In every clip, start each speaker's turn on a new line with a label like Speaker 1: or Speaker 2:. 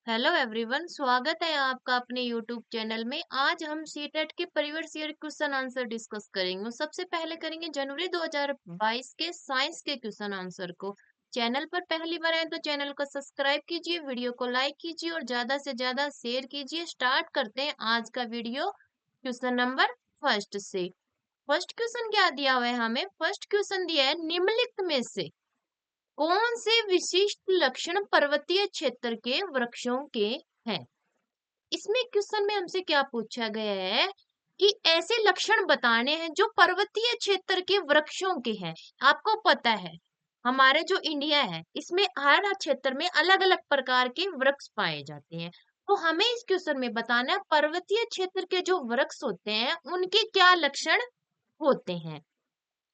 Speaker 1: Hello everyone, स्वागत है आपका अपने यूट्यूब चैनल में। आज हम सीटेट के previous year question answer discuss करेंगे। सबसे पहले करेंगे जनवरी 2022 के साइंस के क्वेश्चन आंसर को। चैनल पर पहली बार आए तो चैनल को सब्सक्राइब कीजिए, वीडियो को लाइक कीजिए और ज्यादा से ज्यादा शेयर कीजिए। स्टार्ट करते हैं आज का वीडियो क्वेश्चन नंबर फर्स्ट से। फर्स्ट क्वेश्चन क्या दिया हुआ है हमें? फर्स्ट क्वेश्चन दिया है, निम्नलिखित में से कौन से विशिष्ट लक्षण पर्वतीय क्षेत्र के वृक्षों के हैं? इसमें क्वेश्चन में हमसे क्या पूछा गया है कि ऐसे लक्षण बताने हैं जो पर्वतीय क्षेत्र के वृक्षों के हैं। आपको पता है हमारे जो इंडिया है इसमें हर क्षेत्र में अलग अलग प्रकार के वृक्ष पाए जाते हैं। तो हमें इस क्वेश्चन में बताना है पर्वतीय क्षेत्र के जो वृक्ष होते हैं उनके क्या लक्षण होते हैं।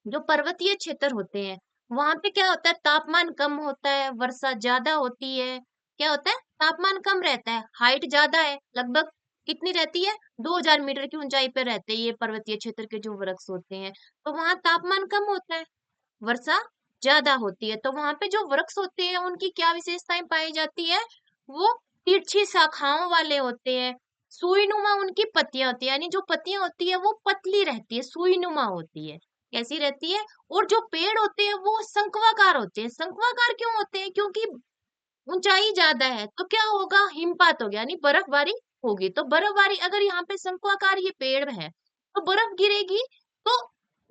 Speaker 1: जो पर्वतीय क्षेत्र होते हैं वहां पे क्या होता है, तापमान कम होता है, वर्षा ज्यादा होती है। क्या होता है, तापमान कम रहता है, हाइट ज्यादा है, लगभग कितनी रहती है, 2000 मीटर की ऊंचाई पर रहते हैं ये पर्वतीय क्षेत्र के जो वृक्ष होते हैं। तो वहां तापमान कम होता है, वर्षा ज्यादा होती है। तो वहां पे जो वृक्ष होते हैं उनकी क्या विशेषताएं पाई जाती है? वो तिरछी शाखाओं वाले होते हैं, सुईनुमा उनकी पत्तियां होती है, यानी जो पत्तियां होती है वो पतली रहती है, सुईनुमा होती है। कैसी रहती है? और जो पेड़ होते हैं वो शंक्वाकार होते हैं। शंक्वाकार क्यों होते हैं? क्योंकि ऊंचाई ज्यादा है तो क्या होगा, हिमपात हो गया, यानी बर्फबारी होगी। तो बर्फबारी अगर यहाँ पे शंक्वाकार ये पेड़ है तो बर्फ गिरेगी। तो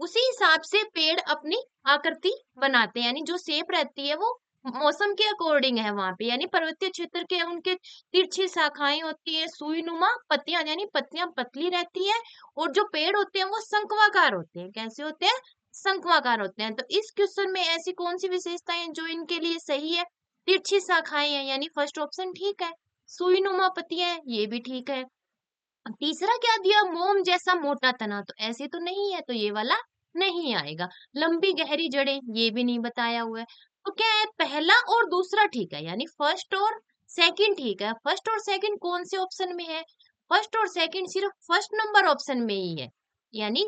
Speaker 1: उसी हिसाब से पेड़ अपनी आकृति बनाते हैं, यानी जो शेप रहती है वो मौसम के अकॉर्डिंग है वहां पे। यानी पर्वतीय क्षेत्र के उनके तिरछी शाखाएं होती है, सुईनुमा पत्तियां, यानी पत्तियां पतली रहती है। और जो पेड़ होते हैं वो शंक्वाकार होते हैं। कैसे होते हैं? शंक्वाकार होते हैं। तो इस क्वेश्चन में ऐसी कौन सी विशेषताएं हैं जो इनके लिए सही है? तिरछी शाखाएं हैं, यानी फर्स्ट ऑप्शन ठीक है। सुईनुमा पत्तियां हैं, ये भी ठीक है। तीसरा क्या दिया, मोम जैसा मोटा तना, तो ऐसे तो नहीं है, तो ये वाला नहीं आएगा। लंबी गहरी जड़ें, ये भी नहीं बताया हुआ है। तो क्या है, पहला और दूसरा ठीक है, यानी फर्स्ट और सेकंड ठीक है। फर्स्ट और सेकंड कौन से ऑप्शन में है? फर्स्ट और सेकंड सिर्फ फर्स्ट नंबर ऑप्शन में ही है। यानी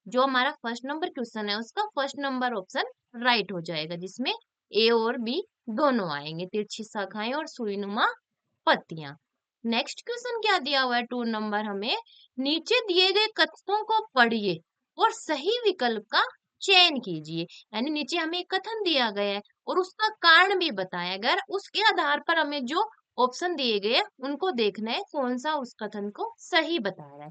Speaker 1: जो हमारा फर्स्ट नंबर क्वेश्चन है उसका फर्स्ट नंबर ऑप्शन राइट हो जाएगा, जिसमें ए और बी दोनों आएंगे, तिरछी शाखाएं और सुईनुमा पत्तियां। नेक्स्ट क्वेश्चन क्या दिया हुआ है, 2 नंबर हमें, नीचे दिए गए कथनों को पढ़िए और सही विकल्प का चयन कीजिए। यानी नीचे हमें एक कथन दिया गया है और उसका कारण भी बताया गया है। उसके आधार पर हमें जो ऑप्शन दिए गए हैं उनको देखना है कौन सा उस कथन को सही बता रहा है।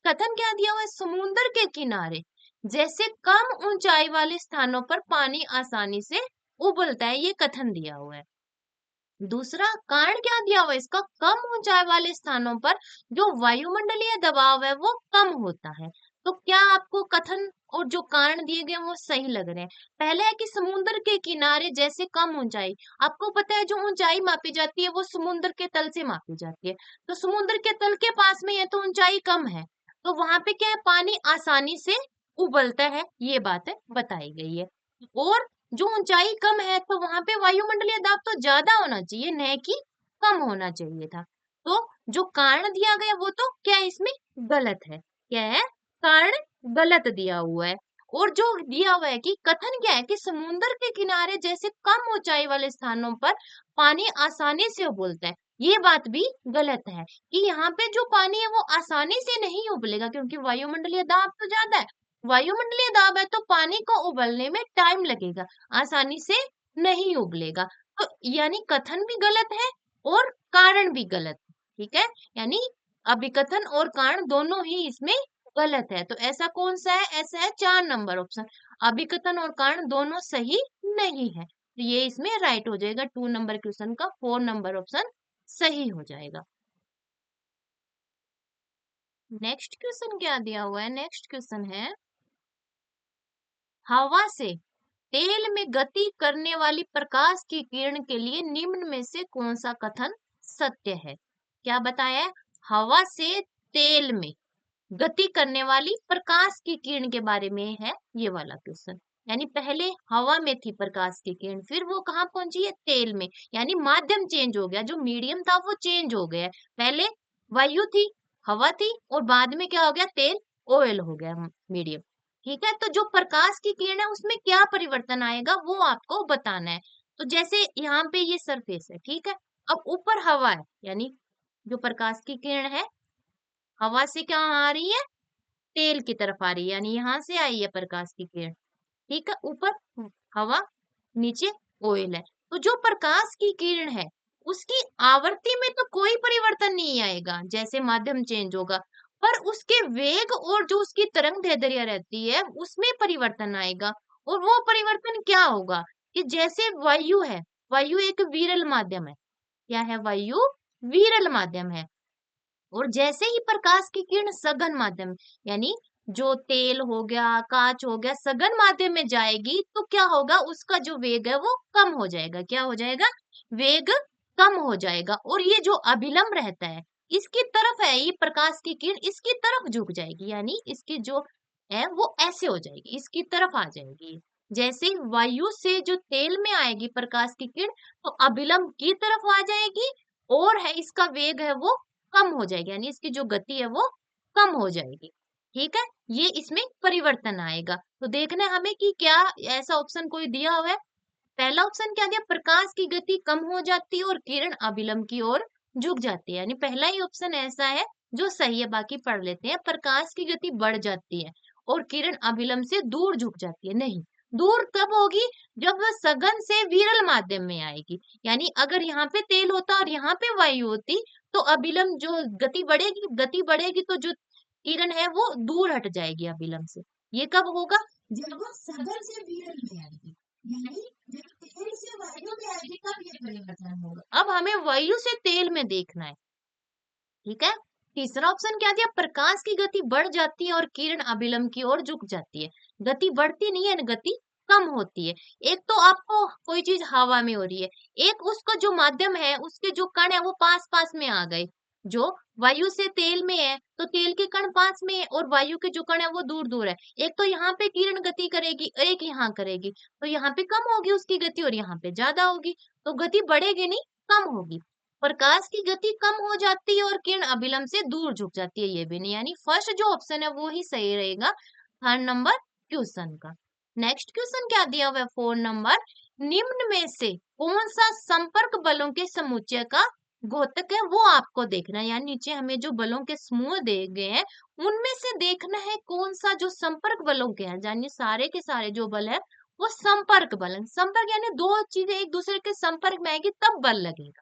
Speaker 1: कथन क्या दिया हुआ है, समुद्र के किनारे जैसे कम ऊंचाई वाले स्थानों पर पानी आसानी से उबलता है, ये कथन दिया हुआ है। दूसरा कारण क्या दिया हुआ है इसका, कम ऊंचाई वाले स्थानों पर जो वायुमंडलीय दबाव है वो कम होता है। तो क्या आपको कथन और जो कारण दिए गए हैं वो सही लग रहे हैं? पहले है कि समुद्र के किनारे जैसे कम ऊंचाई, आपको पता है जो ऊंचाई मापी जाती है वो समुद्र के तल से मापी जाती है। तो समुद्र के तल के पास में है तो ऊंचाई कम है, तो वहां पे क्या है, पानी आसानी से उबलता है, ये बात है बताई गई है। और जो ऊंचाई कम है तो वहां पे वायुमंडलीय दाब तो ज्यादा होना चाहिए, न कि कम होना चाहिए था। तो जो कारण दिया गया वो तो क्या है इसमें गलत है। क्या है? कारण गलत दिया हुआ है। और जो दिया हुआ है कि कथन क्या है कि समुद्र के किनारे जैसे कम ऊंचाई वाले स्थानों पर पानी आसानी से उबलता है, ये बात भी गलत है कि यहाँ पे जो पानी है वो आसानी से नहीं उबलेगा, क्योंकि वायुमंडलीय दाब तो ज्यादा है। वायुमंडलीय दाब है तो पानी को उबलने में टाइम लगेगा, आसानी से नहीं उबलेगा। तो यानी कथन भी गलत है और कारण भी गलत है। ठीक है, यानी अभिकथन और कारण दोनों ही इसमें गलत है। तो ऐसा कौन सा है? ऐसा है 4 नंबर ऑप्शन, अभिकथन और कारण दोनों सही नहीं है। तो ये इसमें राइट हो जाएगा, 2 नंबर क्वेश्चन का 4 नंबर ऑप्शन सही हो जाएगा। नेक्स्ट क्वेश्चन क्या दिया हुआ है? नेक्स्ट क्वेश्चन है, हवा से तेल में गति करने वाली प्रकाश की किरण के लिए निम्न में से कौन सा कथन सत्य है? क्या बताया है? हवा से तेल में गति करने वाली प्रकाश की किरण के बारे में है ये वाला क्वेश्चन। यानी पहले हवा में थी प्रकाश की किरण, फिर वो कहाँ पहुंची है? तेल में। यानी माध्यम चेंज हो गया, जो मीडियम था वो चेंज हो गया। पहले वायु थी, हवा थी, और बाद में क्या हो गया? तेल, ऑयल हो गया मीडियम। ठीक है, तो जो प्रकाश की किरण है उसमें क्या परिवर्तन आएगा वो आपको बताना है। तो जैसे यहाँ पे ये सरफेस है, ठीक है। अब ऊपर हवा है, यानी जो प्रकाश की किरण है हवा से कहाँ आ रही है, तेल की तरफ आ रही है, यानी यहाँ से आई है प्रकाश की किरण, ठीक है। ऊपर हवा, नीचे ऑयल है। तो जो प्रकाश की किरण है उसकी आवृत्ति में तो कोई परिवर्तन नहीं आएगा, जैसे माध्यम चेंज होगा, पर उसके वेग और जो उसकी तरंग दैर्ध्य रहती है उसमें परिवर्तन आएगा। और वो परिवर्तन क्या होगा कि जैसे वायु है, वायु एक विरल माध्यम है। क्या है वायु? विरल माध्यम है। और जैसे ही प्रकाश की किरण सघन माध्यम, यानी जो तेल हो गया, कांच हो गया, सघन माध्यम में जाएगी तो क्या होगा, उसका जो वेग है वो कम हो जाएगा। क्या हो जाएगा? वेग कम हो जाएगा। और ये जो अभिलंब रहता है इसकी तरफ है, ये प्रकाश की किरण इसकी तरफ झुक जाएगी, यानी इसकी जो है वो ऐसे हो जाएगी, इसकी तरफ आ जाएगी। जैसे वायु से जो तेल में आएगी प्रकाश की किरण, तो अभिलंब की तरफ आ जाएगी, और है इसका वेग है वो कम हो जाएगी, यानी इसकी जो गति है वो कम हो जाएगी। ठीक है, ये इसमें परिवर्तन आएगा। तो देखना है हमें कि क्या ऐसा ऑप्शन कोई दिया हुआ है। पहला ऑप्शन क्या दिया, प्रकाश की गति कम हो जाती है और किरण अभिलंब की ओर झुक जाती है, यानी पहला ही ऑप्शन ऐसा है जो सही है। बाकी पढ़ लेते हैं। प्रकाश की गति बढ़ जाती है और किरण अभिलंब से दूर झुक जाती है। नहीं, दूर कब होगी, जब वह सघन से विरल माध्यम में आएगी। यानी अगर यहाँ पे तेल होता और यहाँ पे वायु होती तो अभिलंब जो गति बढ़ेगी तो जो किरण है वो दूर हट जाएगी अभिलंब से। ये कब होगा, जब वो सघन से विरल में आएगी, यानी जब तेल से वायु में आएगी तब ये परिवर्तन होगा। अब हमें वायु से तेल में देखना है, ठीक है। तीसरा ऑप्शन क्या दिया, प्रकाश की गति बढ़ जाती है और किरण अभिलंब की ओर झुक जाती है। गति बढ़ती नहीं है, गति कम होती है। एक तो आपको कोई चीज हवा में हो रही है, एक उसका जो माध्यम है उसके जो कण है वो पास पास में आ गए। जो वायु से तेल में है तो तेल के कण पास में है और वायु के जो कण है वो दूर दूर है। एक तो यहाँ पे किरण गति करेगी, एक यहाँ करेगी, तो यहाँ पे कम होगी उसकी गति और यहाँ पे ज्यादा होगी। तो गति बढ़ेगी नहीं, कम होगी। प्रकाश की गति कम हो जाती है और किरण अभिलंब से दूर झुक जाती है, ये भी नहीं, यानी फर्स्ट जो ऑप्शन है वो ही सही रहेगा थर्ड नंबर क्वेश्चन का। नेक्स्ट क्वेश्चन क्या दिया हुआ है 4 नंबर, निम्न में से कौन सा संपर्क बलों के समुच्चय का घोतक है वो आपको देखना है। यानी नीचे हमें जो बलों के समूह दिए गए हैं उनमें से देखना है कौन सा जो संपर्क बलों के हैं, यानी सारे के सारे जो बल है वो संपर्क बल है। संपर्क यानी दो चीजें एक दूसरे के संपर्क में आएगी तब बल लगेगा।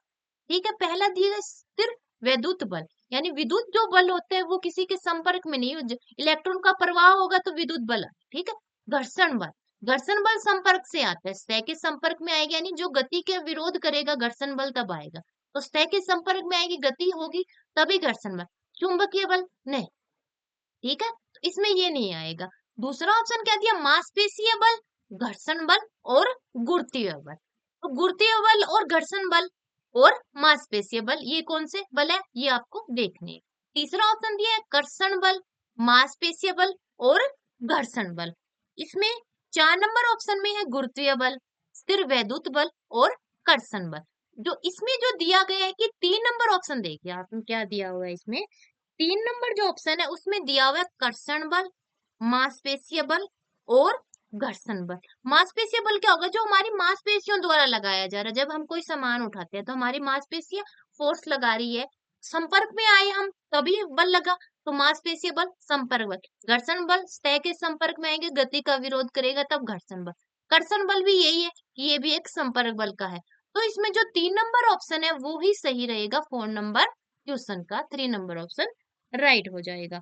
Speaker 1: ठीक है, पहला दिया गया सिर्फ वैद्युत बल, यानी विद्युत जो बल होते हैं वो किसी के संपर्क में नहीं, इलेक्ट्रॉन का प्रवाह होगा तो विद्युत बल है, ठीक है। घर्षण बल, घर्षण बल संपर्क से आता है, सतह के संपर्क में आएगा, यानी जो गति के विरोध करेगा घर्षण बल तब आएगा। तो सतह के संपर्क में आएगी, गति होगी तभी घर्षण बल। चुंबकीय बल नहीं, ठीक है, तो इसमें ये नहीं आएगा। दूसरा ऑप्शन क्या दिया, मांसपेशीय बल, घर्षण बल और गुरुत्वीय बल। तो गुरुत्वीय बल और घर्षण बल और मांसपेशीय बल ये कौन से बल है ये आपको देखने हैं। तीसरा ऑप्शन दिया है कर्षण बल, मांसपेशीय बल और घर्षण बल। इसमें 4 नंबर ऑप्शन में है गुरुत्वीय बल, स्थिर वैद्युत बल और कर्षण बल। जो इसमें जो दिया गया है कि 3 नंबर ऑप्शन देखिए आपने क्या दिया हुआ है इसमें, 3 नंबर जो ऑप्शन है उसमें दिया हुआ है कर्षण बल, मांसपेशीय बल और घर्षण बल। मांसपेशीय बल क्या होगा, जो हमारी मांसपेशियों द्वारा लगाया जा रहा है। जब हम कोई सामान उठाते हैं तो हमारी मांसपेशियां फोर्स लगा रही है, संपर्क में आए हम तभी बल लगा, तो मांसपेशीय बल संपर्क बल। घर्षण बल सतह के संपर्क में आएंगे, गति का विरोध करेगा तब घर्षण बल। कर्षण बल भी यही है कि ये भी एक संपर्क बल का है। तो इसमें जो 3 नंबर ऑप्शन है वो ही सही रहेगा 4 नंबर क्वेश्चन का, 3 नंबर ऑप्शन राइट हो जाएगा।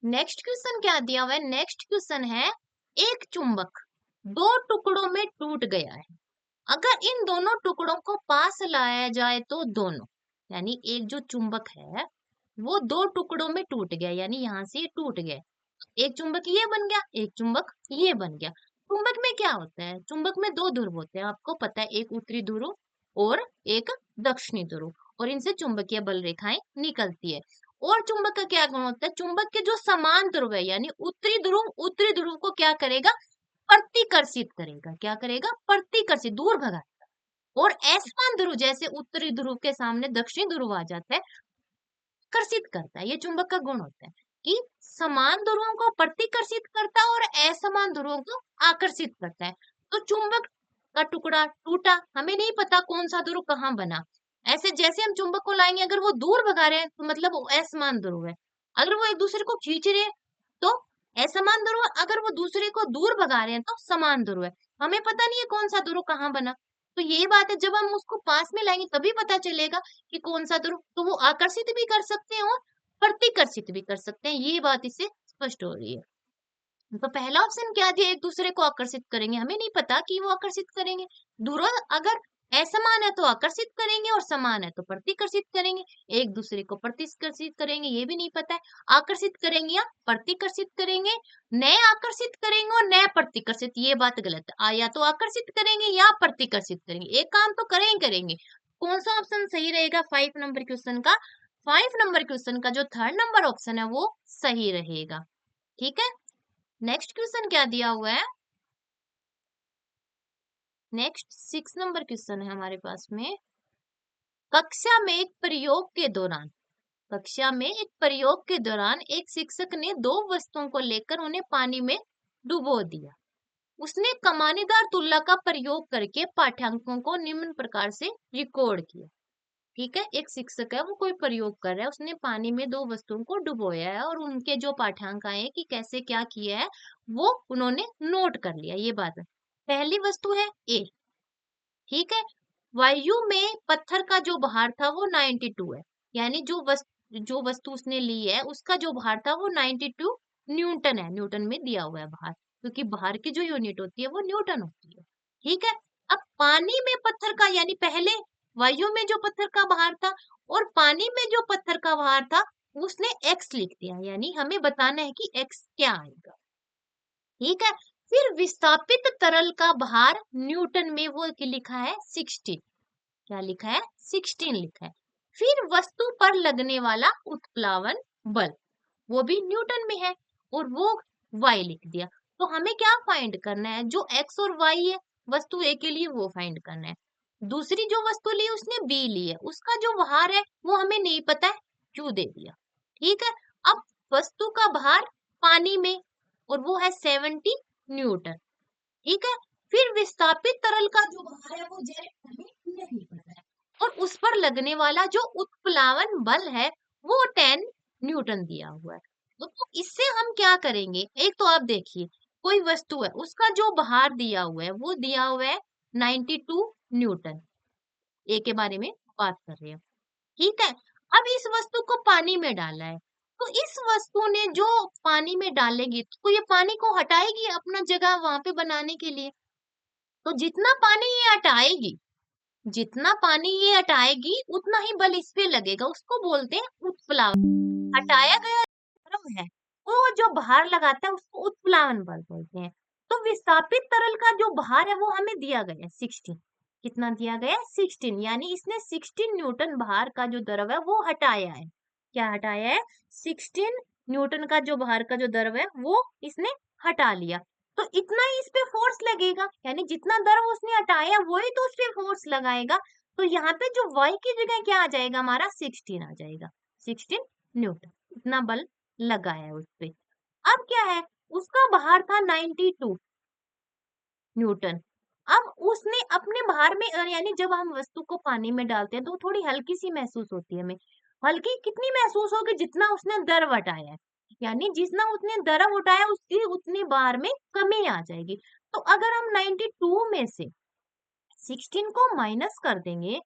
Speaker 1: नेक्स्ट क्वेश्चन क्या दिया हुआ है, नेक्स्ट क्वेश्चन है, एक चुंबक 2 टुकड़ों में टूट गया है, अगर इन दोनों टुकड़ों को पास लाया जाए तो दोनों, यानी एक जो चुंबक है वो 2 टुकड़ों में टूट गया, यानी यहाँ से ये टूट गया। एक चुंबक ये बन गया, एक चुंबक ये बन गया। चुंबक में क्या होता है, चुंबक में 2 ध्रुव होते हैं, आपको पता है, एक उत्तरी ध्रुव और एक दक्षिणी ध्रुव, और इनसे चुंबकीय बल रेखाएं निकलती है। और चुंबक का क्या गुण होता है, चुंबक के जो समान ध्रुव है, यानी उत्तरी ध्रुव को क्या करेगा, प्रतिकर्षित करेगा। क्या करेगा, प्रतिकर्षित, दूर भगा। और असमान ध्रुव, जैसे उत्तरी ध्रुव के सामने दक्षिणी ध्रुव आ जाता है, कर्षित करता है। ये चुंबक का गुण होता है कि समान ध्रुवों को प्रतिकर्षित करता है और असमान ध्रुवों को आकर्षित करता है। तो चुंबक का टुकड़ा टूटा, हमें नहीं पता कौन सा ध्रुव कहाँ बना। ऐसे जैसे हम चुंबक को लाएंगे, अगर वो दूर भगा रहे हैं तो मतलब वो असमान ध्रुव है, अगर वो एक दूसरे को खींच रहे हैं तो असमान ध्रुव, अगर वो दूसरे को दूर भगा रहे हैं तो समान ध्रुव है। हमें पता नहीं है कौन सा ध्रुव कहाँ बना, तो ये बात है, जब हम उसको पास में लाएंगे तभी पता चलेगा कि कौन सा ध्रुव। तो वो आकर्षित भी कर सकते हैं और प्रतिकर्षित भी कर सकते हैं, ये बात इससे स्पष्ट हो रही है। तो पहला ऑप्शन क्या दिया, एक दूसरे को आकर्षित करेंगे, हमें नहीं पता कि वो आकर्षित करेंगे। ध्रुव अगर असमान है तो आकर्षित करेंगे और समान है तो प्रतिकर्षित करेंगे। एक दूसरे को प्रतिकर्षित करेंगे ये भी नहीं पता है, आकर्षित करेंगे या प्रतिकर्षित करेंगे, न आकर्षित करेंगे और न प्रतिकर्षित, ये बात गलत है। या तो आकर्षित करेंगे या प्रतिकर्षित करेंगे, एक काम तो करें ही करेंगे। कौन सा ऑप्शन सही रहेगा 5 नंबर क्वेश्चन का? 5 नंबर क्वेश्चन का जो 3rd नंबर ऑप्शन है वो सही रहेगा। ठीक है, नेक्स्ट क्वेश्चन क्या दिया हुआ है? नेक्स्ट 6 नंबर क्वेश्चन है हमारे पास में। कक्षा में एक प्रयोग के दौरान, कक्षा में एक प्रयोग के दौरान एक शिक्षक ने दो वस्तुओं को लेकर उन्हें पानी में डुबो दिया। उसने कमानीदार तुलना का प्रयोग करके पाठ्यांकों को निम्न प्रकार से रिकॉर्ड किया। ठीक है, एक शिक्षक है वो कोई प्रयोग कर रहा है, उसने पानी में दो वस्तुओं को डुबोया है और उनके जो पाठ्यांक आए कि कैसे क्या किया है वो उन्होंने नोट कर लिया, ये बात है। पहली वस्तु है ए, ठीक है, वायु में पत्थर का जो भार था वो 92 है, यानी जो वस्तु उसने ली है उसका जो भार था वो 92 न्यूटन है, न्यूटन में दिया हुआ है भार, क्योंकि भार की जो यूनिट होती है वो न्यूटन होती है। ठीक है, अब पानी में पत्थर का, यानी पहले वायु में जो पत्थर का भार था और पानी में जो पत्थर का भार था उसने एक्स लिख दिया, यानी हमें बताना है कि एक्स क्या आएगा। ठीक है, फिर विस्थापित तरल का भार न्यूटन में वो लिखा है 16, क्या लिखा है 16 लिखा है। फिर वस्तु पर लगने वाला उत्प्लावन बल वो भी न्यूटन में है और वो y लिख दिया। तो हमें क्या फाइंड करना है, जो x और y है वस्तु a के लिए वो फाइंड करना है। दूसरी जो वस्तु ली उसने b ली है, उसका जो भार है वो हमें नहीं पता है, q दे दिया। ठीक है, अब वस्तु का भार पानी में और वो है 70 न्यूटन। ठीक है, फिर विस्थापित तरल का जो भार है वो z हमें नहीं पता है और उस पर लगने वाला जो उत्प्लावन बल है वो 10 न्यूटन दिया हुआ है। तो इससे हम क्या करेंगे, एक तो आप देखिए कोई वस्तु है उसका जो भार दिया हुआ है वो दिया हुआ है 92 न्यूटन, ए के बारे में बात कर रहे हैं। ठीक है, अब इस वस्तु को पानी में डाला है, तो इस वस्तु ने जो पानी में डालेगी तो ये पानी को हटाएगी अपना जगह वहां पे बनाने के लिए। तो जितना पानी ये हटाएगी, जितना पानी ये हटाएगी उतना ही बल इस पे लगेगा, उसको बोलते हैं उत्प्लावन। हटाया गया द्रव है वो जो भार लगाता है उसको उत्प्लावन बल बोलते हैं। तो विस्थापित तरल का जो भार है वो हमें दिया गया है 16, कितना दिया गया है 16, यानी इसने 16 न्यूटन भार का जो द्रव है वो हटाया है। क्या हटाया है, 16 न्यूटन का जो भार का जो द्रव है वो इसने हटा लिया। तो इतना ही इस पे फोर्स लगेगा, यानी जितना द्रव उसने हटाया वही तो उस पे फोर्स लगाएगा। तो यहाँ पे जो y की जगह क्या आ जाएगा, हमारा 16 आ जाएगा, 16 न्यूटन, इतना बल लगा है उस पे। अब क्या है, उसका भार था 92 न्यूटन। अब उसने अपने भार में यानी जब हम वस्तु को पानी में डालते हैं तो थोड़ी हल्की सी महसूस होती है हमें। हल्की कितनी महसूस होगी, जितना उसने द्रव हटाया है, यानी जितना उसने द्रव उठाया उसकी उतनी बार में कमी आ जाएगी। तो अगर हम 92 में से 16 को माइनस कर देंगे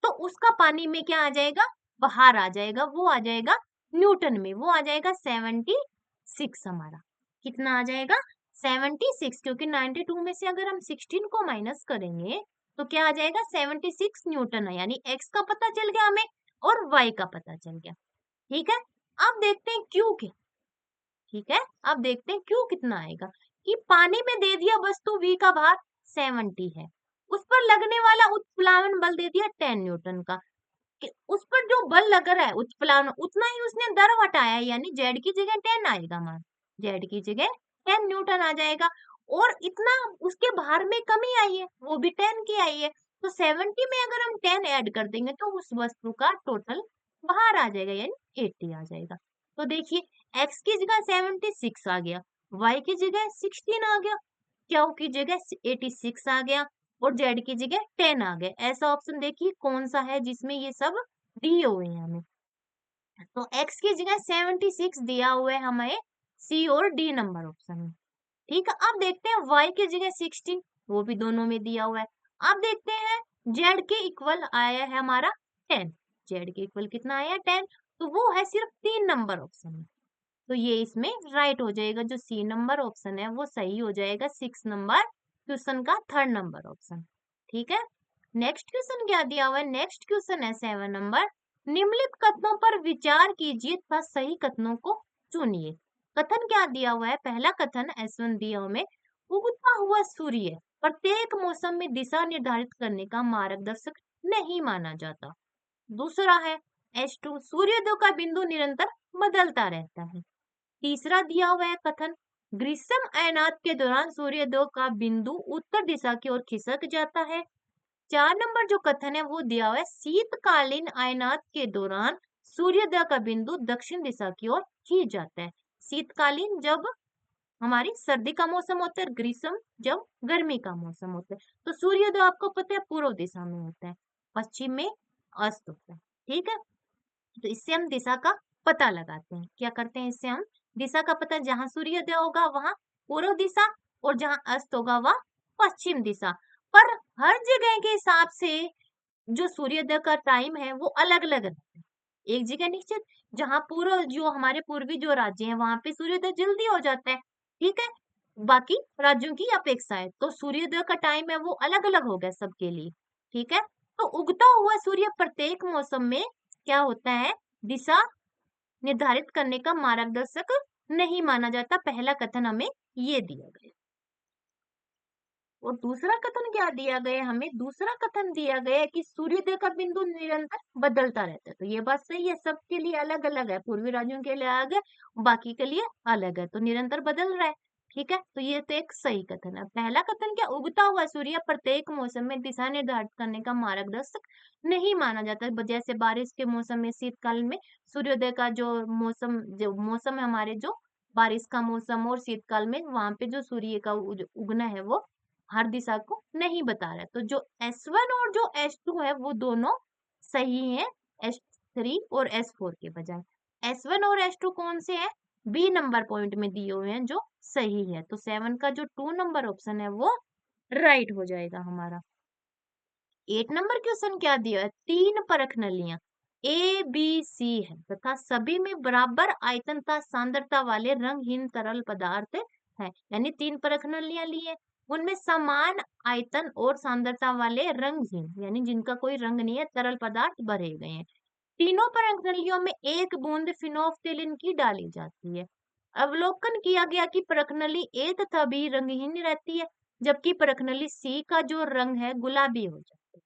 Speaker 1: तो उसका पानी में क्या आ जाएगा, बाहर आ जाएगा, वो आ जाएगा न्यूटन में, वो आ जाएगा 76 हमारा। कितना आ जाएगा 76, क्योंकि 92 में से अगर हम 16 को माइनस करेंगे तो क्या आ जाएगा 76 न्यूटन है, यानी x का पता चल गया हमें और y का पता चल गया। ठीक है, अब देखते हैं क्यू के। ठीक है, अब देखते हैं क्यू कितना आएगा, कि पानी में दे दिया वस्तु v का भार 70 है, उस पर लगने वाला उत्प्लावन बल दे दिया 10 न्यूटन का, कि उस पर जो बल लग रहा है उत्प्लावन उतना ही उसने द्रव हटाया है, यानी z की जगह 10 आएगा मान, z की जगह 10 न्यूटन आ जाएगा। और इतना उसके भार में कमी आई है वो भी 10 की आई है, तो 70 में अगर हम 10 ऐड कर देंगे तो उस वस्तु का टोटल भार आ जाएगा, यानी 80 आ जाएगा। तो देखिए x की जगह 76 आ गया, y की जगह 16 आ गया, q की जगह 86 आ गया, और जेड की जगह 10 आ गए। ऐसा ऑप्शन देखिए कौन सा है जिसमें ये सब दिए हुए हैं हमें। तो x की जगह 76 दिया हुआ है हमें सी और डी नंबर ऑप्शन में। ठीक है, अब देखते हैं y की जगह 16, वो भी दोनों में दिया हुआ है। अब देखते हैं z के इक्वल आया है हमारा 10, z के इक्वल कितना आया 10, तो वो है सिर्फ 3 नंबर ऑप्शन में। तो ये इसमें राइट हो जाएगा, जो सी नंबर ऑप्शन है वो सही हो जाएगा 6 नंबर क्वेश्चन का थर्ड नंबर ऑप्शन। ठीक है, नेक्स्ट क्वेश्चन क्या दिया हुआ है, नेक्स्ट क्वेश्चन है 7 नंबर। निम्नलिखित कथनों पर विचार कीजिए तथा सही कथनों को चुनिए। कथन क्या दिया हुआ है, पहला कथन S1 दिया हुआ में, उगता हुआ सूर्य प्रत्येक मौसम में दिशा निर्धारित करने का मार्गदर्शक नहीं माना जाता। दूसरा है S2, सूर्योदय का बिंदु निरंतर बदलता रहता है। तीसरा दिया हुआ है कथन, ग्रीष्म अयनात के दौरान सूर्योदय का बिंदु उत्तर दिशा की ओर खिसक जाता है। 4 नंबर जो कथन है वो दिया हुआ है, शीतकालीन अयनात के दौरान सूर्योदय का बिंदु दक्षिण दिशा की ओर खींच जाता है। शीतकालीन जब हमारी सर्दी का मौसम होता है, ग्रीष्म जब गर्मी का मौसम होता है। तो सूर्योदय आपको पता है पूर्व दिशा में होता है, पश्चिम में अस्त होता है। ठीक है, तो इससे हम दिशा का पता लगाते हैं। क्या करते हैं, इससे हम दिशा का पता, जहां सूर्योदय होगा वहां पूर्व दिशा और जहां अस्त होगा वह पश्चिम दिशा। पर हर जगह के हिसाब से जो सूर्योदय का टाइम है वो अलग अलग रहता है। एक जगह निश्चित, जहां पूर्व जो हमारे पूर्वी जो राज्य हैं वहां पे सूर्योदय जल्दी हो जाता है। ठीक है, बाकी राज्यों की अपेक्षा है तो सूर्योदय का टाइम है वो अलग अलग हो गया सबके लिए। ठीक है, तो उगता हुआ सूर्य प्रत्येक मौसम में क्या होता है, दिशा निर्धारित करने का मार्गदर्शक नहीं माना जाता। पहला कथन हमें ये दिया गया। और दूसरा कथन क्या दिया गया हमें, दूसरा कथन दिया गया है कि सूर्योदय का बिंदु निरंतर बदलता रहता है। तो ये बात सही है, सबके लिए अलग अलग है, पूर्वी राज्यों के लिए अलग है, बाकी के लिए अलग है, तो निरंतर बदल रहा है। ठीक है, तो ये तो एक सही कथन है। पहला कथन क्या, उगता हुआ सूर्य प्रत्येक मौसम में दिशा निर्धारित करने का मार्गदर्शक नहीं माना जाता। जैसे बारिश के मौसम में, शीतकाल में सूर्योदय का जो मौसम है हमारे, जो बारिश का मौसम और शीतकाल में, वहां पे जो सूर्य का उगना है वो हर दिशा को नहीं बता रहा है। तो जो S1 और जो S2 है वो दोनों सही है, S3 और S4 के बजाय। S1 और S2 कौन से हैं, बी नंबर पॉइंट में दिए हुए हैं जो सही है। तो 7 का जो 2 नंबर ऑप्शन है वो राइट हो जाएगा हमारा। 8 नंबर क्वेश्चन क्या दिया है, 3 परख नलियां ए बी सी है तथा सभी में बराबर आयतन तथा सांद्रता वाले रंगहीन तरल पदार्थ है। यानी 3 परख नलियां ली है, उनमें समान आयतन और सांद्रता वाले रंगहीन, यानी जिनका कोई रंग नहीं है, तरल पदार्थ भरे गए हैं। तीनों परख नलियों में एक बूंद फिनोफ्थेलिन की डाली जाती है। अवलोकन किया गया कि परख नली ए तथा बी रंगहीन रहती है, जबकि परख नली सी का जो रंग है गुलाबी हो जाता है।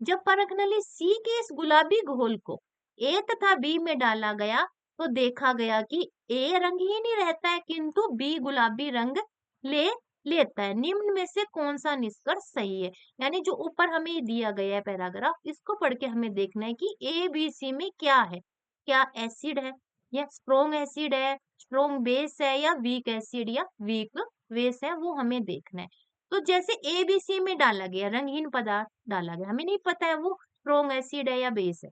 Speaker 1: जब परख नली सी के इस गुलाबी घोल को ए तथा बी में डाला गया तो देखा गया कि ए रंगहीन ही रहता है किंतु बी गुलाबी रंग ले लेता है। निम्न में से कौन सा निष्कर्ष सही है, यानी जो ऊपर हमें दिया गया है पैराग्राफ, इसको पढ़ के हमें देखना है कि ए बी सी में क्या है, क्या एसिड है या स्ट्रोंग एसिड है, स्ट्रोंग बेस है या वीक एसिड या वीक बेस है, वो हमें देखना है। तो जैसे ए बी सी में डाला गया रंगहीन पदार्थ डाला गया, हमें नहीं पता है वो स्ट्रोंग एसिड है या बेस है।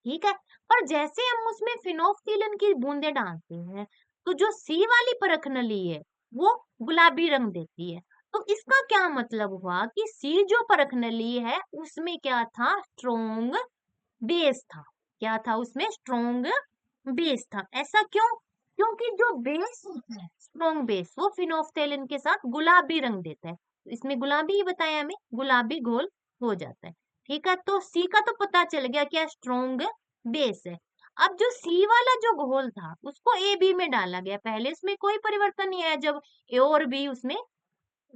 Speaker 1: ठीक है, पर जैसे हम उसमें फिनोफ्थिलिन की बूंदे डालते हैं तो जो सी वाली परख नली है वो गुलाबी रंग देती है। तो इसका क्या मतलब हुआ कि सी जो परख नली है उसमें क्या था, स्ट्रोंग बेस था। क्या था उसमें, स्ट्रोंग बेस था। ऐसा क्यों, क्योंकि जो बेस होता है स्ट्रोंग बेस वो फिनोफ्थेलिन के साथ गुलाबी रंग देता है, तो इसमें गुलाबी ही बताया हमें, गुलाबी घोल हो जाता है। ठीक है, तो सी का तो पता चल गया क्या, स्ट्रोंग बेस है। अब जो सी वाला जो घोल था उसको ए बी में डाला गया, पहले इसमें कोई परिवर्तन नहीं आया, जब ए और बी उसमें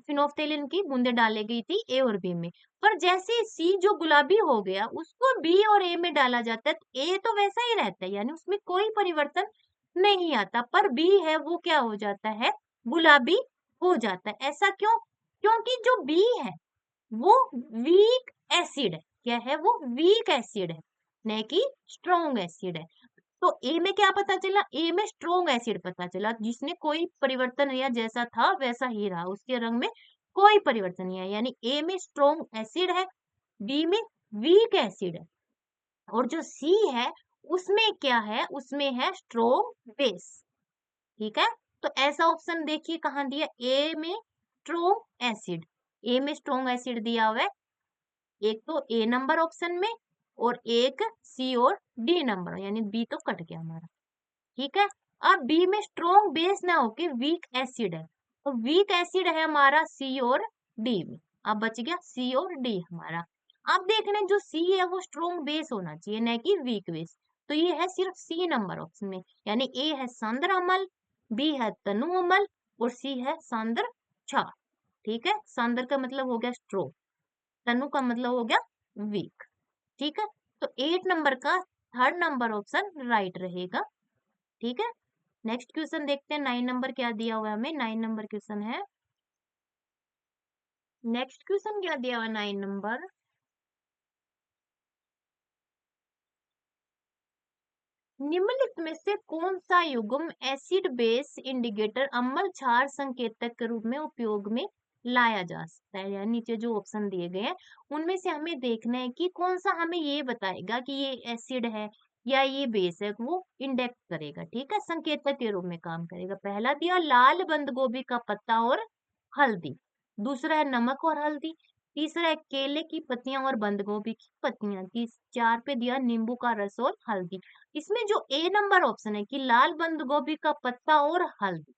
Speaker 1: फिनोफ्थेलिन की बूंदे डाली गई थी ए और बी में। पर जैसे सी जो गुलाबी हो गया उसको बी और ए में डाला जाता है तो ए तो वैसा ही रहता है, यानी उसमें कोई परिवर्तन नहीं आता, पर बी है वो क्या हो जाता है, गुलाबी हो जाता है। ऐसा क्यों, क्योंकि जो बी है वो वीक एसिड है। क्या है वो, वीक एसिड है, न कि स्ट्रॉन्ग एसिड है। तो ए में क्या पता चला, ए में स्ट्रोंग एसिड पता चला, जिसने कोई परिवर्तन या जैसा था वैसा ही रहा, उसके रंग में कोई परिवर्तन नहीं है, यानी ए में स्ट्रॉन्ग एसिड है, बी में वीक एसिड है, और जो सी है उसमें क्या है, उसमें है स्ट्रॉन्ग बेस। ठीक है, तो ऐसा ऑप्शन देखिए कहाँ दिया, ए में स्ट्रॉन्ग एसिड, ए में स्ट्रॉन्ग एसिड दिया हुआ है, एक तो ए नंबर ऑप्शन में और एक सी और डी नंबर, यानी बी तो कट गया हमारा। ठीक है, अब बी में स्ट्रॉन्ग बेस ना होके वीक एसिड है, तो वीक एसिड है हमारा सी और डी में। अब बच गया सी और डी हमारा। अब देख रहे हैं जो सी है वो स्ट्रॉन्ग बेस होना चाहिए, न कि वीक बेस, तो ये है सिर्फ सी नंबर ऑप्शन में, यानी ए है सांद्र अम्ल, बी है तनु अम्ल और सी है सांद्र क्षार। ठीक है, सांद्र का मतलब हो गया स्ट्रॉन्ग, तनु का मतलब हो गया वीक। ठीक है, तो 8 नंबर का थर्ड नंबर ऑप्शन राइट रहेगा। ठीक है, नेक्स्ट क्वेश्चन देखते हैं, 9 नंबर क्या दिया हुआ है हमें, 9 नंबर क्वेश्चन है, नेक्स्ट क्वेश्चन क्या दिया हुआ है 9 नंबर, निम्नलिखित में से कौन सा युग्म एसिड बेस इंडिकेटर अम्ल क्षार संकेतक के रूप में उपयोग में लाया जा सकता है, यानी नीचे जो ऑप्शन दिए गए हैं उनमें से हमें देखना है कि कौन सा हमें ये बताएगा कि ये एसिड है या ये बेस है, वो इंडेक्स करेगा। ठीक है, संकेतक के रूप में काम करेगा। पहला दिया लाल बंद गोभी का पत्ता और हल्दी, दूसरा है नमक और हल्दी, तीसरा है केले की पत्तियां और बंद गोभी की पत्तियां, तीस चार पे दिया नींबू का रस और हल्दी। इसमें जो ए नंबर ऑप्शन है कि लाल बंद गोभी का पत्ता और हल्दी,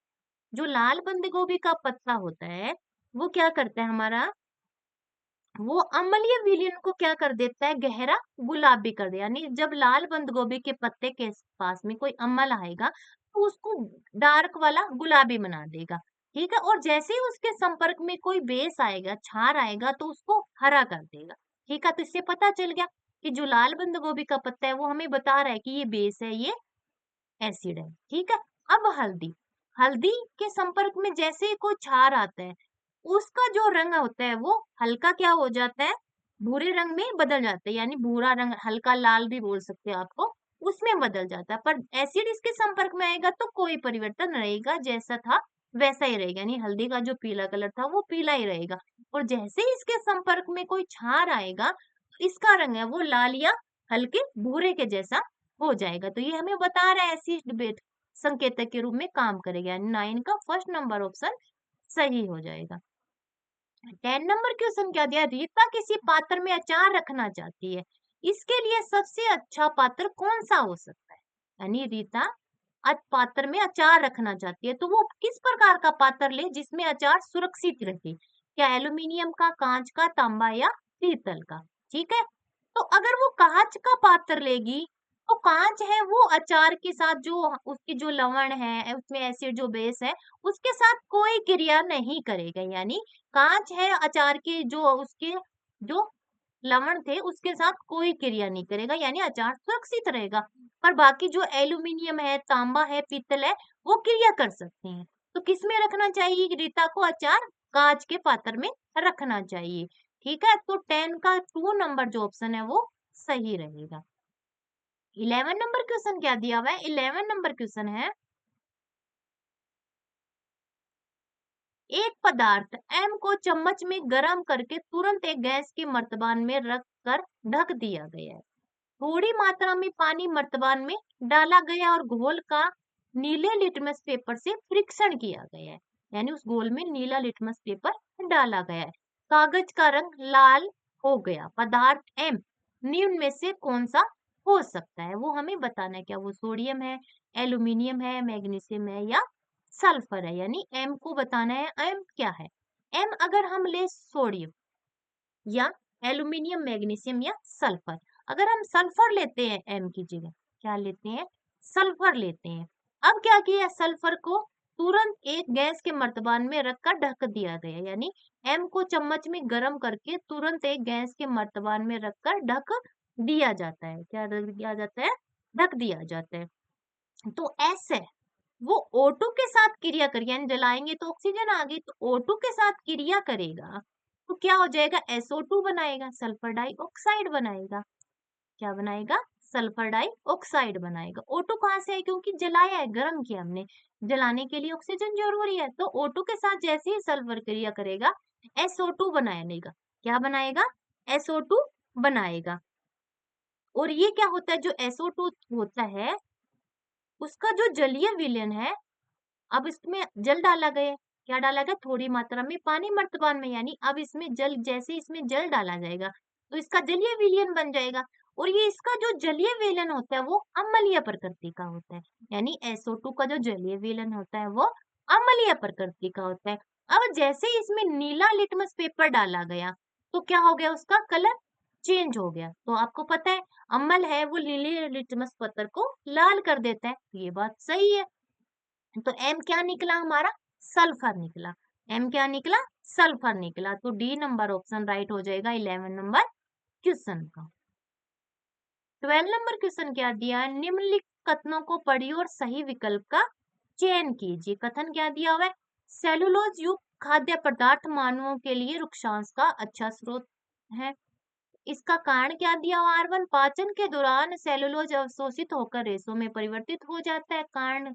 Speaker 1: जो लाल बंद गोभी का पत्ता होता है वो क्या करता है हमारा, वो अम्लीय विलयन को क्या कर देता है, गहरा गुलाबी कर दे, यानी जब लाल बंद गोभी के पत्ते के पास में कोई अम्ल आएगा तो उसको डार्क वाला गुलाबी बना देगा। ठीक है, और जैसे ही उसके संपर्क में कोई बेस आएगा, क्षार आएगा, तो उसको हरा कर देगा। ठीक है, तो इससे पता चल गया कि जो लाल बंद गोभी का पत्ता है वो हमें बता रहा है कि ये बेस है, ये एसिड है। ठीक है, अब हल्दी, हल्दी के संपर्क में जैसे ही कोई क्षार आता है उसका जो रंग होता है वो हल्का क्या हो जाता है, भूरे रंग में बदल जाता है, यानी भूरा रंग, हल्का लाल भी बोल सकते हैं आपको, उसमें बदल जाता है। पर एसिड इसके संपर्क में आएगा तो कोई परिवर्तन रहेगा, जैसा था वैसा ही रहेगा, यानी हल्दी का जो पीला कलर था वो पीला ही रहेगा, और जैसे ही इसके संपर्क में कोई क्षार आएगा इसका रंग है वो लाल या हल्के भूरे के जैसा हो जाएगा। तो ये हमें बता रहा है एसिड बेस संकेतक के रूप में काम करेगा, यानी 9 का फर्स्ट नंबर ऑप्शन सही हो जाएगा। 10 नंबर क्वेश्चन क्या दिया, रीता किसी पात्र में अचार रखना चाहती है, इसके लिए सबसे अच्छा पात्र कौन सा हो सकता है, यानी रीता पात्र में अचार रखना चाहती है तो वो किस प्रकार का पात्र ले जिसमें अचार सुरक्षित रहे, क्या एल्यूमिनियम का, कांच का, तांबा या पीतल का। ठीक है, तो अगर वो कांच का पात्र लेगी तो कांच है वो अचार के साथ जो उसके जो लवण है उसमें एसिड जो बेस है उसके साथ कोई क्रिया नहीं करेगा, यानी कांच है अचार के जो उसके जो लवण थे उसके साथ कोई क्रिया नहीं करेगा, यानी अचार सुरक्षित रहेगा। पर बाकी जो एल्यूमिनियम है, तांबा है, पीतल है, वो क्रिया कर सकते हैं। तो किस में रखना चाहिए रीता को अचार, कांच के पात्र में रखना चाहिए। ठीक है, तो 10 का 2 नंबर जो ऑप्शन है वो सही रहेगा। 11 नंबर क्वेश्चन क्या दिया हुआ है, 11 नंबर क्वेश्चन है, एक पदार्थ एम को चम्मच में गर्म करके तुरंत एक गैस के मर्तबान में रख कर ढक दिया गया है, थोड़ी मात्रा में पानी मर्तबान में डाला गया और घोल का नीले लिटमस पेपर से परीक्षण किया गया है, यानी उस घोल में नीला लिटमस पेपर डाला गया है, कागज का रंग लाल हो गया, पदार्थ एम निम्न में से कौन सा हो सकता है, वो हमें बताना है, क्या वो सोडियम है, एल्यूमिनियम है, मैग्नीशियम है या सल्फर है, यानी एम को बताना है, एम क्या है। एम अगर हम ले सोडियम या एल्यूमिनियम, मैग्नीशियम या सल्फर, अगर हम सल्फर लेते हैं एम की जगह, क्या लेते हैं, सल्फर लेते हैं। अब क्या किया, सल्फर को तुरंत एक गैस के मर्तबान में रखकर ढक दिया गया, यानी एम को चम्मच में गर्म करके तुरंत एक गैस के मर्तबान में रखकर ढक दिया जाता है, क्या रख दिया जाता है, ढक दिया जाता है। तो एस है वो O2 के साथ क्रिया करेगा, यानी जलाएंगे तो ऑक्सीजन आ गई, तो O2 के साथ क्रिया करेगा तो क्या हो जाएगा, SO2 बनाएगा, सल्फर डाइऑक्साइड बनाएगा, क्या बनाएगा, सल्फर डाइऑक्साइड बनाएगा। O2 कहाँ से है? क्योंकि जलाया है, गर्म किया हमने, जलाने के लिए ऑक्सीजन जरूरी है, तो O2 के साथ जैसे ही सल्फर क्रिया करेगा SO2 बनाएगा। क्या बनाएगा? SO2 बनाएगा। और ये क्या होता है, जो SO2 होता है उसका जो जलीय विलयन है, अब इसमें जल डाला गया, क्या डाला गया? थोड़ी मात्रा में पानी मर्तबान में, यानी अब इसमें जल, जैसे इसमें जल डाला जाएगा तो इसका जलीय विलयन बन जाएगा। और ये इसका जो जलीय विलयन होता है वो अम्लीय प्रकृति का होता है, यानी SO2 का जो जलीय विलयन होता है वो अम्लीय प्रकृति का होता है। अब जैसे ही इसमें नीला लिटमस पेपर डाला गया तो क्या हो गया? उसका कलर चेंज हो गया। तो आपको पता है अम्ल है वो नीले लिटमस पत्थर को लाल कर देता है, तो ये बात सही है। तो M क्या निकला हमारा? सल्फर निकला। M क्या निकला? सल्फर निकला। तो डी नंबर ऑप्शन राइट हो जाएगा 11 नंबर क्वेश्चन का। 12 नंबर क्वेश्चन क्या दिया है? निम्नलिखित कथनों को पढ़िए और सही विकल्प का चयन कीजिए। कथन क्या दिया हुआ है? सेलुलोज युक्त खाद्य पदार्थ मानवों के लिए रुक्षांश का अच्छा स्रोत है। इसका कारण क्या दिया हुआ? R1 पाचन के दौरान सेलुलोज अवशोषित होकर रेशों में परिवर्तित हो जाता है। कारण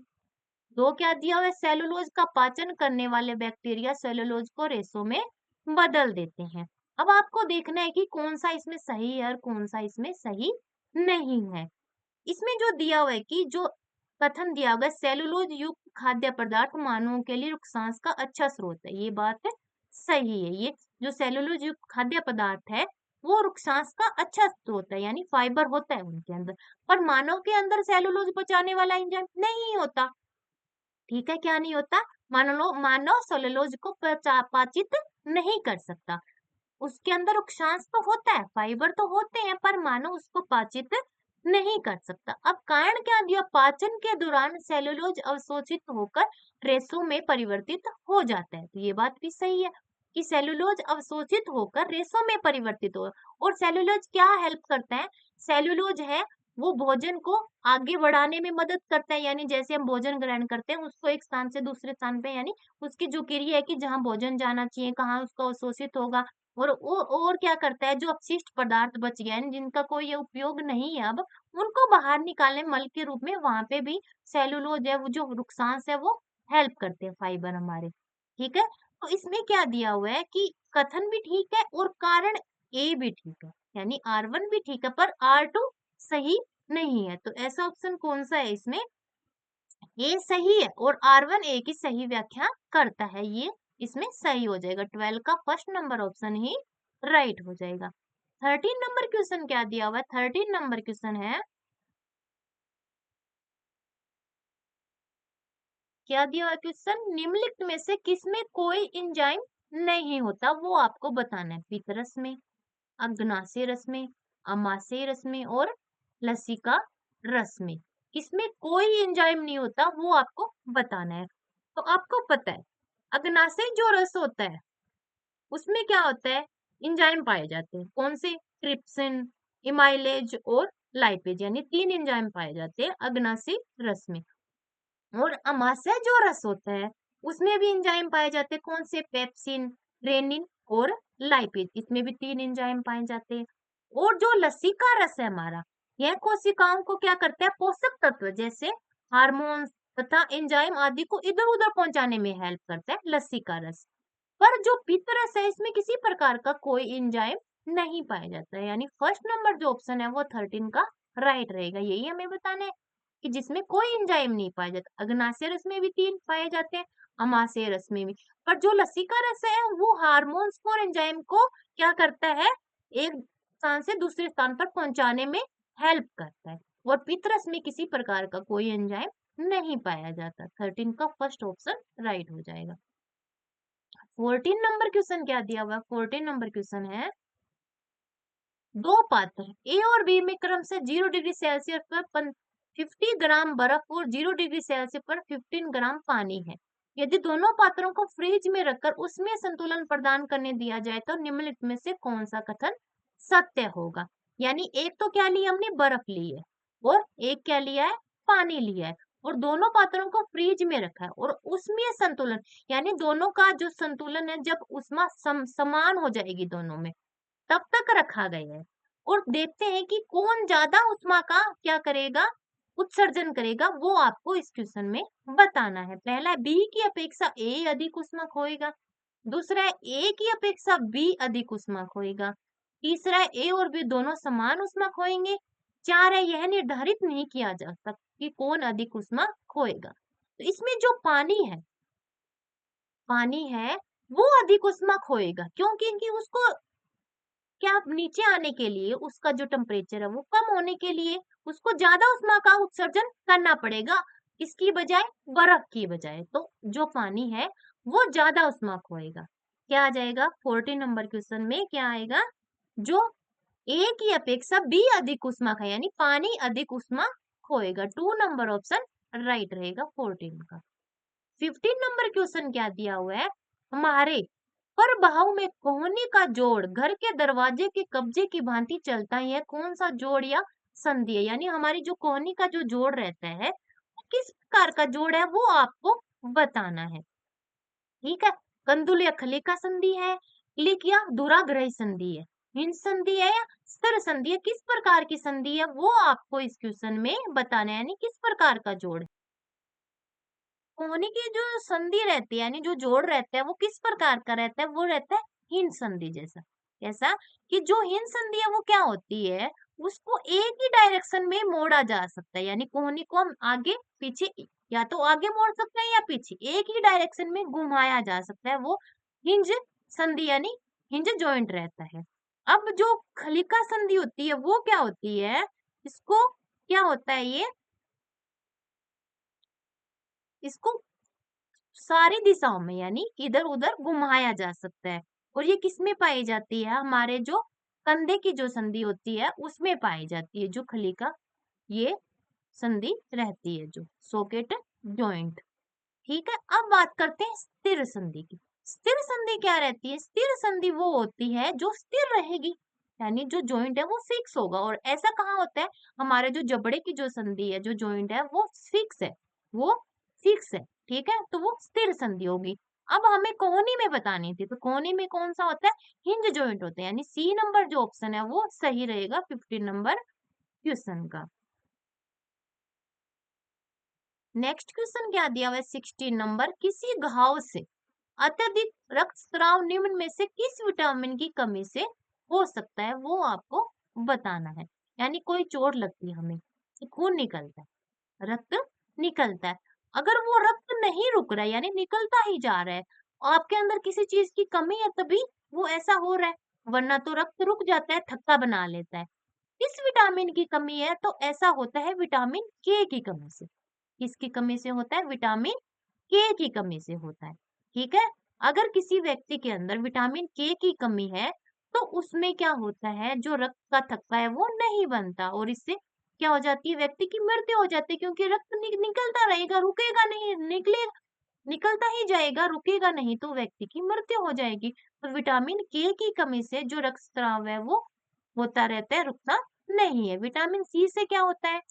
Speaker 1: दो क्या दिया हुआ है? सेलुलोज का पाचन करने वाले बैक्टीरिया सेलुलोज को रेशों में बदल देते हैं। अब आपको देखना है कि कौन सा इसमें सही है और कौन सा इसमें सही नहीं है। इसमें जो दिया हुआ है कि जो कथन दिया हुआ है सेलुलोज युक्त खाद्य पदार्थ मानवों के लिए रुक्षांश का अच्छा स्रोत है, ये बात है सही है। ये जो सेलुलोज युक्त खाद्य पदार्थ है वो रुक्षांश का अच्छा स्रोत है, यानी फाइबर होता है उनके अंदर। पर मानव के अंदर सेलुलोज पचाने वाला एंजाइम नहीं होता। ठीक है, क्या नहीं होता? मानव सेलुलोज को पाचित नहीं कर सकता। उसके अंदर अक्षांश तो होता है, फाइबर तो होते हैं, पर मानव उसको पाचित नहीं कर सकता। अब कारण क्या दिया? पाचन के दौरान सेलुलोज अवशोषित होकर रेशों में परिवर्तित हो जाता है, तो ये बात भी सही है कि सेलुलोज अवशोषित होकर रेशों में परिवर्तित हो। और सेलुलोज क्या हेल्प करता है? सेलुलोज है वो भोजन को आगे बढ़ाने में मदद करता है, यानी जैसे हम भोजन ग्रहण करते हैं उसको एक स्थान से दूसरे स्थान पे, यानी उसकी जो क्रिया है कि जहाँ भोजन जाना चाहिए कहाँ उसका अवशोषित होगा, और क्या करता है? जो अपशिष्ट पदार्थ बच गया है जिनका कोई उपयोग नहीं है अब, उनको बाहर निकालने मल के रूप में, वहां पे भी सेलुलोज है वो जो रुक्षांश है वो हेल्प करते हैं, फाइबर हमारे। ठीक है, तो इसमें क्या दिया हुआ है कि कथन भी ठीक है और कारण ए भी ठीक है, यानी R1 भी ठीक है, पर R2 सही नहीं है। तो ऐसा ऑप्शन कौन सा है इसमें? ए सही है और R1 ए की सही व्याख्या करता है, ये इसमें सही हो जाएगा। 12 का फर्स्ट नंबर ऑप्शन ही राइट हो जाएगा। 13 नंबर क्वेश्चन क्या दिया हुआ है? 13 नंबर क्वेश्चन है, क्या दिया हुआ क्वेश्चन? निम्नलिखित में से किसमें कोई एंजाइम नहीं होता, वो आपको बताना है। पितरस में, अग्नाशय रस में, अमाशय रस में और लसिका रस में किसमें कोई एंजाइम नहीं होता, वो आपको बताना है। तो आपको पता है अग्नाशय जो रस होता है उसमें क्या होता है? एंजाइम पाए जाते हैं। कौन से? ट्रिप्सिन, इमाइलेज और लाइपेज, यानी 3 एंजाइम पाए जाते हैं अग्नाशय रस में। और अमाशय जो रस होता है उसमें भी एंजाइम पाए जाते हैं। कौन से? पेप्सिन, रेनिन और लाइपेज, इसमें भी 3 एंजाइम पाए जाते हैं। और जो लसिका रस है हमारा, यह कोशिकाओं को क्या करता है? पोषक तत्व जैसे हार्मोन्स तथा एंजाइम आदि को इधर उधर पहुंचाने में हेल्प करता है लसिका रस। पर जो पित्त रस है इसमें किसी प्रकार का कोई एंजाइम नहीं पाया जाता है, यानी फर्स्ट नंबर जो ऑप्शन है वो 13 का राइट रहेगा। यही हमें बताना है कि जिसमें कोई एंजाइम नहीं पाया जाता। अग्नाशय रस में भी 3 पाए जाते हैं, अमाशय रस में भी। पर जो लसिका रस है वो हार्मोन्स को और एंजाइम को क्या करता है? एक स्थान से दूसरे स्थान पर पहुंचाने में हेल्प करता है। और पित्त रस में किसी प्रकार का कोई एंजाइम नहीं पाया जाता। 13 का फर्स्ट ऑप्शन राइट हो जाएगा। 14 नंबर क्वेश्चन क्या दिया हुआ? 14 नंबर क्वेश्चन है, दो पात्र ए और बी में क्रम से 0 डिग्री सेल्सियस पर 50 ग्राम बर्फ और 0 डिग्री सेल्सियस पर 15 ग्राम पानी है। यदि दोनों पात्रों को फ्रिज में रखकर उसमें संतुलन प्रदान करने दिया जाए तो निम्नलिखित में से कौन सा कथन सत्य होगा? यानी एक तो क्या लिया हमने? बर्फ ली है, और एक क्या लिया है? पानी लिया है, और दोनों पात्रों को फ्रिज में रखा है और उसमें संतुलन, यानी दोनों का जो संतुलन है जब उष्मा समान हो जाएगी दोनों में तब तक रखा गया है। और देखते हैं कि कौन ज्यादा ऊष्मा का क्या करेगा, उत्सर्जन करेगा, वो आपको इस क्वेश्चन में बताना है। पहला बी की अपेक्षा ए अधिक ऊष्मा खोएगा, दूसरा है ए की अपेक्षा बी अधिक ऊष्मा खोएगा, तीसरा है ए और बी दोनों समान ऊष्मा खोएंगे, चार है यह निर्धारित नहीं किया जा सकता कि कौन अधिक ऊष्मा खोएगा। तो इसमें जो पानी है वो अधिक ऊष्मा खोएगा, क्योंकि कि उसको क्या नीचे आने के लिए उसका जो टेम्परेचर है वो कम होने के लिए उसको ज्यादा उष्मा का उत्सर्जन करना पड़ेगा, इसकी बजाय बर्फ की बजाय। तो जो पानी है वो ज्यादा उष्मा खोएगा। क्या आ जाएगा 14 नंबर क्वेश्चन में, क्या आएगा, जो ए की अपेक्षा बी अधिक उष्मा खाए, यानी पानी अधिक उष्मा खोएगा। 2 नंबर ऑप्शन राइट रहेगा 14 का। 15 नंबर क्वेश्चन क्या दिया हुआ है, हमारे प्रभाव में कोहनी का जोड़ घर के दरवाजे के कब्जे की भांति चलता है, यह कौन सा जोड़ या संधि है, यानी हमारी जो कोहनी का जो जोड़ रहता है वो किस प्रकार का जोड़ है वो आपको बताना है। ठीक है, कंदुल या खली का संधि है, क्लिक या दुराग्रही संधि है, हिंज संधि है या स्थिर संधि है, किस प्रकार की संधि है वो आपको इस क्वेश्चन में बताना है, यानी किस प्रकार का जोड़ है। कोहनी की जो संधि रहती है यानी जो जोड़ रहता है वो किस प्रकार का रहता है, वो रहता है हिंद संधि जैसा। कैसा कि जो हिंद संधि है वो क्या होती है, उसको एक ही डायरेक्शन में मोड़ा जा सकता है, यानी कोहनी को हम आगे पीछे या तो आगे मोड़ सकते हैं या पीछे, एक ही डायरेक्शन में घुमाया जा सकता है, वो हिंज संधि यानी हिंज जॉइंट रहता है। अब जो खलिका संधि होती है वो क्या होती है, इसको क्या होता है ये, इसको सारी दिशाओं में यानी इधर उधर घुमाया जा सकता है, और ये किसमें पाई जाती है, हमारे जो कंधे की जो संधि होती है उसमें पाई जाती है, जो खली का ये संधि रहती है, जो सॉकेट जॉइंट। ठीक है, अब बात करते हैं स्थिर संधि की। स्थिर संधि क्या रहती है, स्थिर संधि वो होती है जो स्थिर रहेगी, यानी जो जॉइंट है वो फिक्स होगा। और ऐसा कहाँ होता है, हमारे जो जबड़े की जो संधि है, जो जॉइंट है वो फिक्स है, वो फिक्स है। ठीक है, तो वो स्थिर संधि होगी। अब हमें कोहनी में बतानी थी, तो कोहनी में कौन सा होता है, हिंज जॉइंट होते हैं, यानी सी नंबर जो ऑप्शन है वो सही रहेगा 15 नंबर क्वेश्चन का। नेक्स्ट क्वेश्चन क्या दिया हुआ है 16 नंबर, किसी घाव से अत्यधिक रक्तस्राव निम्न में से किस विटामिन की कमी से हो सकता है, वो आपको बताना है। यानी कोई चोट लगती है हमें, खून निकलता है, रक्त निकलता है, अगर वो रक्त नहीं रुक रहा है यानी निकलता ही जा रहा है, आपके अंदर किसी चीज की कमी है तभी वो ऐसा हो रहा है, वरना तो रक्त रुक जाता है, थक्का बना लेता है। किस विटामिन की कमी है, तो ऐसा होता है विटामिन के की कमी से। किसकी कमी से होता है, विटामिन के की कमी से होता है। ठीक है, अगर किसी व्यक्ति के अंदर विटामिन के की कमी है तो उसमें क्या होता है, जो रक्त का थक्का है वो नहीं बनता, और इससे क्या हो जाती है, व्यक्ति की मृत्यु हो जाती है, क्योंकि रक्त निकलता रहेगा, रुकेगा नहीं, निकलता ही जाएगा, रुकेगा नहीं, तो व्यक्ति की मृत्यु हो जाएगी। तो विटामिन के की कमी से जो रक्तस्राव है वो होता रहता है, रुकता नहीं है। विटामिन सी से क्या होता है,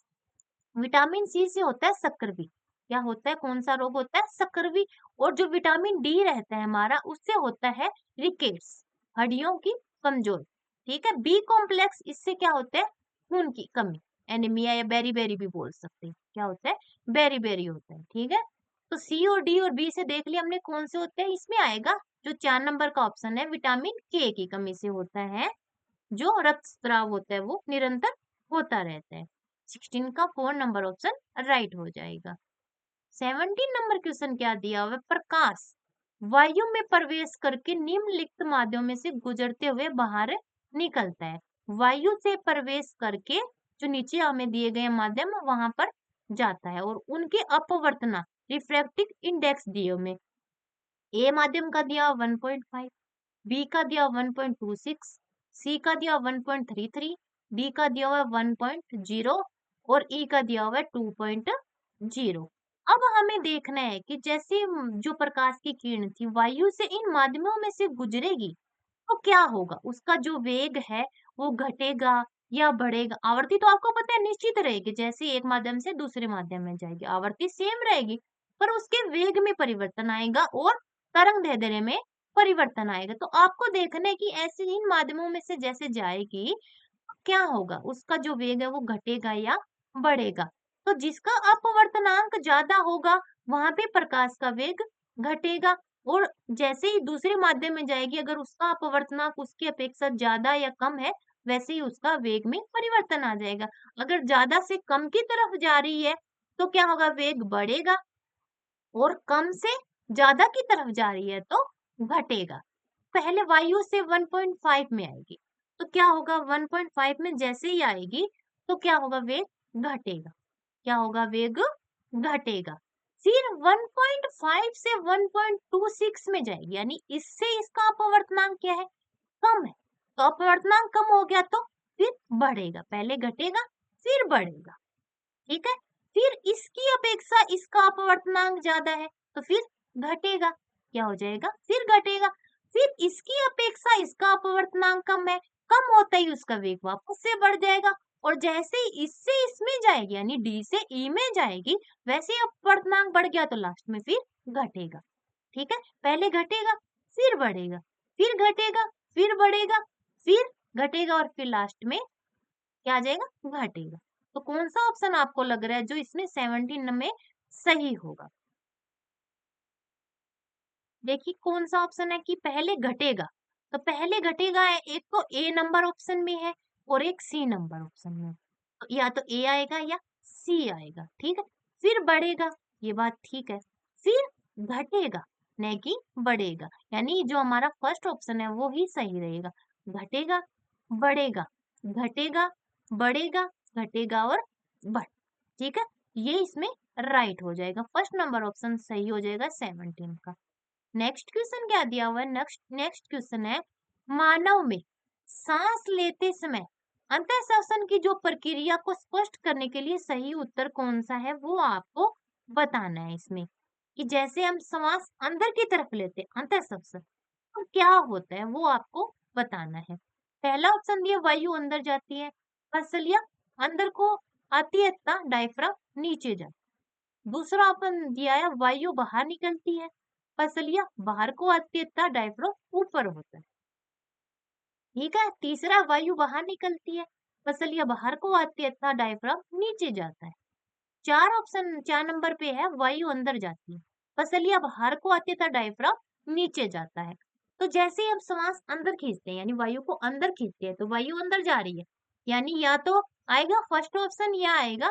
Speaker 1: विटामिन सी से होता है सक्कर, क्या होता है, कौन सा रोग होता है, सक्कर। और जो विटामिन डी रहता है हमारा, उससे होता है रिकेट्स, हड्डियों की कमजोर। ठीक है, बी कॉम्प्लेक्स, इससे क्या होता है, खून की कमी, एनीमिया या बेरी बेरी भी बोल सकते हैं, क्या होता है, बेरी बेरी होता है। ठीक है, तो सी और डी और बी से देख लिया हमने कौन से होते हैं, इसमें आएगा जो 4 नंबर का ऑप्शन है, विटामिन के की कमी से होता है, जो रक्तस्राव होता है वो निरंतर होता रहता है। 16 का 4 नंबर ऑप्शन राइट हो जाएगा। 17 नंबर क्वेश्चन क्या दिया हुआ है, प्रकाश वायु में प्रवेश करके निम्नलिखित माध्यम में से गुजरते हुए बाहर निकलता है। वायु से प्रवेश करके जो नीचे हमें दिए गए माध्यम वहां पर जाता है, और उनके अपवर्तना रिफ्रैक्टिव इंडेक्स दिए हमें, ए माध्यम का दिया 1.5, बी का दिया 1.26, सी का दिया 1.33, डी का दिया हुआ है 1.0 और ई का दिया हुआ है 2.0। अब हमें देखना है कि जैसे जो प्रकाश की किरण थी वायु से इन माध्यमों में से गुजरेगी तो क्या होगा, उसका जो वेग है वो घटेगा या बढ़ेगा। आवृत्ति तो आपको पता है निश्चित रहेगी, जैसे एक माध्यम से दूसरे माध्यम में जाएगी आवृत्ति सेम रहेगी, पर उसके वेग में परिवर्तन आएगा और तरंग दैर्ध्य में परिवर्तन आएगा। तो आपको देखना है कि ऐसे इन माध्यमों में से जैसे जाएगी क्या होगा, उसका जो वेग है वो घटेगा या बढ़ेगा। तो जिसका अपवर्तनांक ज्यादा होगा वहां पे प्रकाश का वेग घटेगा, और जैसे ही दूसरे माध्यम में जाएगी अगर उसका अपवर्तनांक उसकी अपेक्षा ज्यादा या कम है, वैसे ही उसका वेग में परिवर्तन आ जाएगा। अगर ज्यादा से कम की तरफ जा रही है तो क्या होगा, वेग बढ़ेगा, और कम से ज्यादा की तरफ जा रही है तो घटेगा। पहले वायु से 1.5 में आएगी तो क्या होगा, 1.5 में जैसे ही आएगी तो क्या होगा, वेग घटेगा। क्या होगा, वेग घटेगा। फिर 1.5 से 1.26 में जाएगी, यानी इससे इसका अपवर्तनांक क्या है, कम है। तो अपवर्तनांक कम हो गया तो फिर बढ़ेगा, पहले घटेगा फिर बढ़ेगा। ठीक है। फिर इसकी अपेक्षा इसका अपवर्तनांक ज्यादा है तो फिर घटेगा। क्या हो जाएगा, फिर घटेगा। फिर इसकी अपेक्षा इसका अपवर्तनांक कम है, कम होता ही उसका वेग वापस से बढ़ जाएगा, और जैसे ही इससे इसमें जाएगी यानी डी से ई में जाएगी, वैसे ही अपवर्तनांक बढ़ गया तो लास्ट में फिर घटेगा। ठीक है, पहले घटेगा फिर बढ़ेगा, फिर घटेगा फिर बढ़ेगा, फिर घटेगा, और फिर लास्ट में क्या आ जाएगा, घटेगा। तो कौन सा ऑप्शन आपको लग रहा है जो इसमें 17 में सही होगा? देखिए कौन सा ऑप्शन है कि पहले घटेगा, तो पहले घटेगा है, एक तो ए नंबर ऑप्शन में है और एक सी नंबर ऑप्शन में है। तो या तो ए आएगा या सी आएगा। ठीक है, फिर बढ़ेगा, ये बात ठीक है, फिर घटेगा नहीं कि बढ़ेगा, यानी जो हमारा फर्स्ट ऑप्शन है वो ही सही रहेगा। घटेगा, बढ़ेगा, घटेगा, बढ़ेगा, घटेगा और बढ़। ठीक है, ये इसमें राइट हो जाएगा, फर्स्ट नंबर ऑप्शन सही हो जाएगा 17 का। नेक्स्ट क्वेश्चन क्या दिया हुआ है, नेक्स्ट नेक्स्ट क्वेश्चन है, मानव में सांस लेते समय अंतः श्वसन की जो प्रक्रिया को स्पष्ट करने के लिए सही उत्तर कौन सा है वो आपको बताना है इसमें, कि जैसे हम श्वास अंदर की तरफ लेते हैं अंतः श्वसन तो क्या होता है वो आपको बताना है। पहला ऑप्शन दिया वायु अंदर जाती है, फसलिया अंदर को आती है तथा डायफ्राम नीचे जाती है। दूसरा ऑप्शन दिया है वायु बाहर निकलती है, फसलिया बाहर को आती है तथा डायफ्राम ऊपर होता है। ठीक है, तीसरा वायु बाहर निकलती है, फसलिया बाहर को आती है तथा डायफ्राम नीचे जाता है। चार ऑप्शन 4 नंबर पे है वायु अंदर जाती है, फसलिया बाहर को आती है तथा डायफ्राम नीचे जाता है। तो जैसे ही हम श्वास अंदर खींचते हैं यानी वायु को अंदर खींचते हैं तो वायु अंदर जा रही है, यानी या तो आएगा फर्स्ट ऑप्शन या आएगा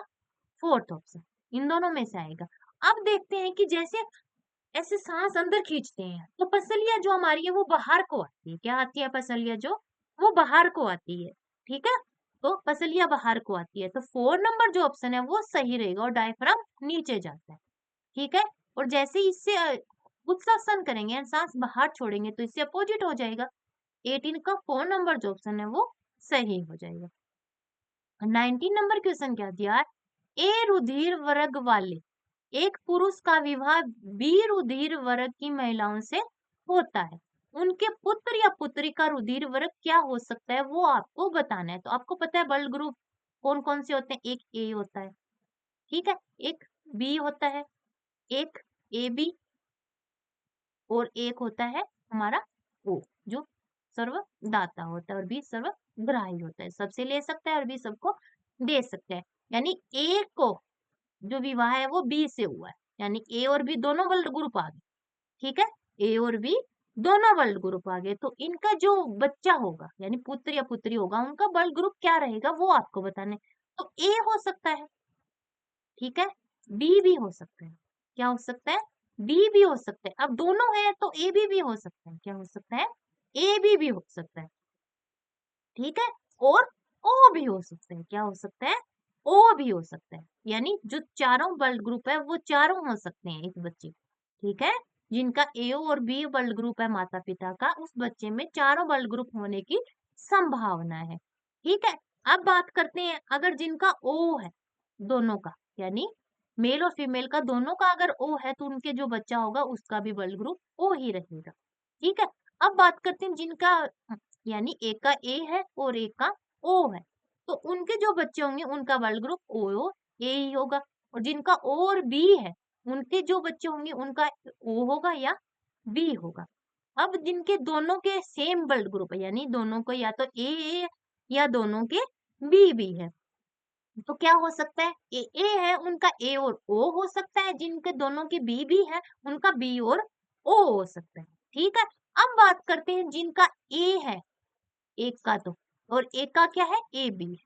Speaker 1: फोर्थ ऑप्शन, इन दोनों में से आएगा। अब देखते हैं कि जैसे ऐसे सांस अंदर खींचते हैं तो पसलियां जो हमारी है वो बाहर को आती है, क्या आती है पसलियां जो, वो बाहर को आती है। ठीक है, तो पसलियां बाहर को आती है तो 4 नंबर जो ऑप्शन है वो सही रहेगा, और डायफ्राम नीचे जाता है। ठीक है, और जैसे ही इससे उत्सर्जन करेंगे सांस बाहर छोड़ेंगे तो इससे अपोजिट हो जाएगा, 18 का 4 नंबर जो ऑप्शन है वो सही हो जाएगा। 19 नंबर क्वेश्चन क्या दिया है, ए रुधिर वर्ग वाले एक पुरुष का विवाह बी रुधिर वर्ग की महिलाओं से होता है, उनके पुत्र या पुत्री का रुधिर वर्ग क्या हो सकता है वो आपको बताना है। तो आपको पता है ब्लड ग्रुप कौन कौन से होते हैं, एक ए होता है, ठीक है, एक बी होता है, एक ए बी, और एक होता है हमारा ओ, जो सर्वदाता होता है, और बी सर्वग्राही होता है, सबसे ले सकता है और बी सबको दे सकता है। यानी ए को जो विवाह है वो बी से हुआ है, यानी ए और बी दोनों ब्लड ग्रुप आ गए। ठीक है, ए और बी दोनों ब्लड ग्रुप आ गए, तो इनका जो बच्चा होगा यानी पुत्र या पुत्री होगा उनका ब्लड ग्रुप क्या रहेगा वो आपको बताना है। तो ए हो सकता है, ठीक है, बी भी हो सकता है, क्या हो सकता है, बी भी हो सकता है, अब दोनों है तो ए बी भी हो सकता है, क्या हो सकता है, ए बी भी हो सकता है। ठीक है, और ओ भी हो सकता है, क्या हो सकता है, ओ भी हो सकता है, यानी जो चारों ब्लड ग्रुप है वो चारों हो सकते हैं इस बच्चे। ठीक है, जिनका ए और बी ब्लड ग्रुप है माता पिता का, उस बच्चे में चारों ब्लड ग्रुप होने की संभावना है। ठीक है, अब बात करते हैं अगर जिनका ओ है दोनों का, यानी मेल और फीमेल का दोनों का अगर ओ है तो उनके जो बच्चा होगा उसका भी ब्लड ग्रुप ओ ही रहेगा। ठीक है, अब बात करते हैं जिनका यानी एक का ए है और एक का ओ है, तो उनके जो बच्चे होंगे उनका ब्लड ग्रुप ओ ए ही होगा, और जिनका ओ और बी है उनके जो बच्चे होंगे उनका ओ होगा या बी होगा। अब जिनके दोनों के सेम ब्लड ग्रुप है यानी दोनों को या तो ए या दोनों के बी भी है। तो क्या हो सकता है, ए है उनका ए और ओ हो सकता है, जिनके दोनों की बी है उनका बी और ओ हो सकता है। ठीक है, अब बात करते हैं जिनका ए है, एक का तो, और एक का क्या है, ए बी है।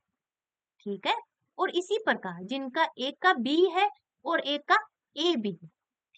Speaker 1: ठीक है, और इसी प्रकार जिनका एक का बी है और एक का ए बी है।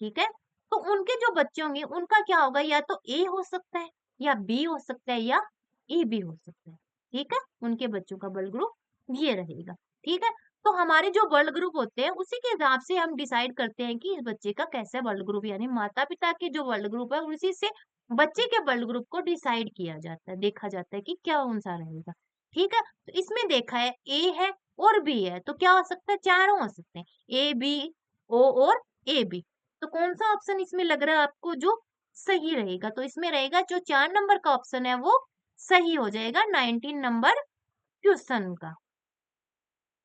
Speaker 1: ठीक है, तो उनके जो बच्चे होंगे उनका क्या होगा, या तो ए हो सकता है, या बी हो सकता है, या ए बी हो सकता है। ठीक है, उनके बच्चों का बल ग्रुप ये रहेगा। ठीक है, तो हमारे जो बल ग्रुप होते हैं उसी के हिसाब से हम डिसाइड करते हैं कि इस बच्चे का कैसा बल ग्रुप, यानी माता पिता के जो बल ग्रुप है उसी से बच्चे के बल ग्रुप को डिसाइड किया जाता है, देखा जाता है कि क्या कौन सा रहेगा। ठीक है, तो इसमें देखा है ए है और बी है, तो क्या हो सकता है, चारों हो सकते हैं, ए बी ओ और ए बी। तो कौन सा ऑप्शन इसमें लग रहा है आपको जो सही रहेगा, तो इसमें रहेगा जो 4 नंबर का ऑप्शन है वो सही हो जाएगा 19 नंबर क्वेश्चन का।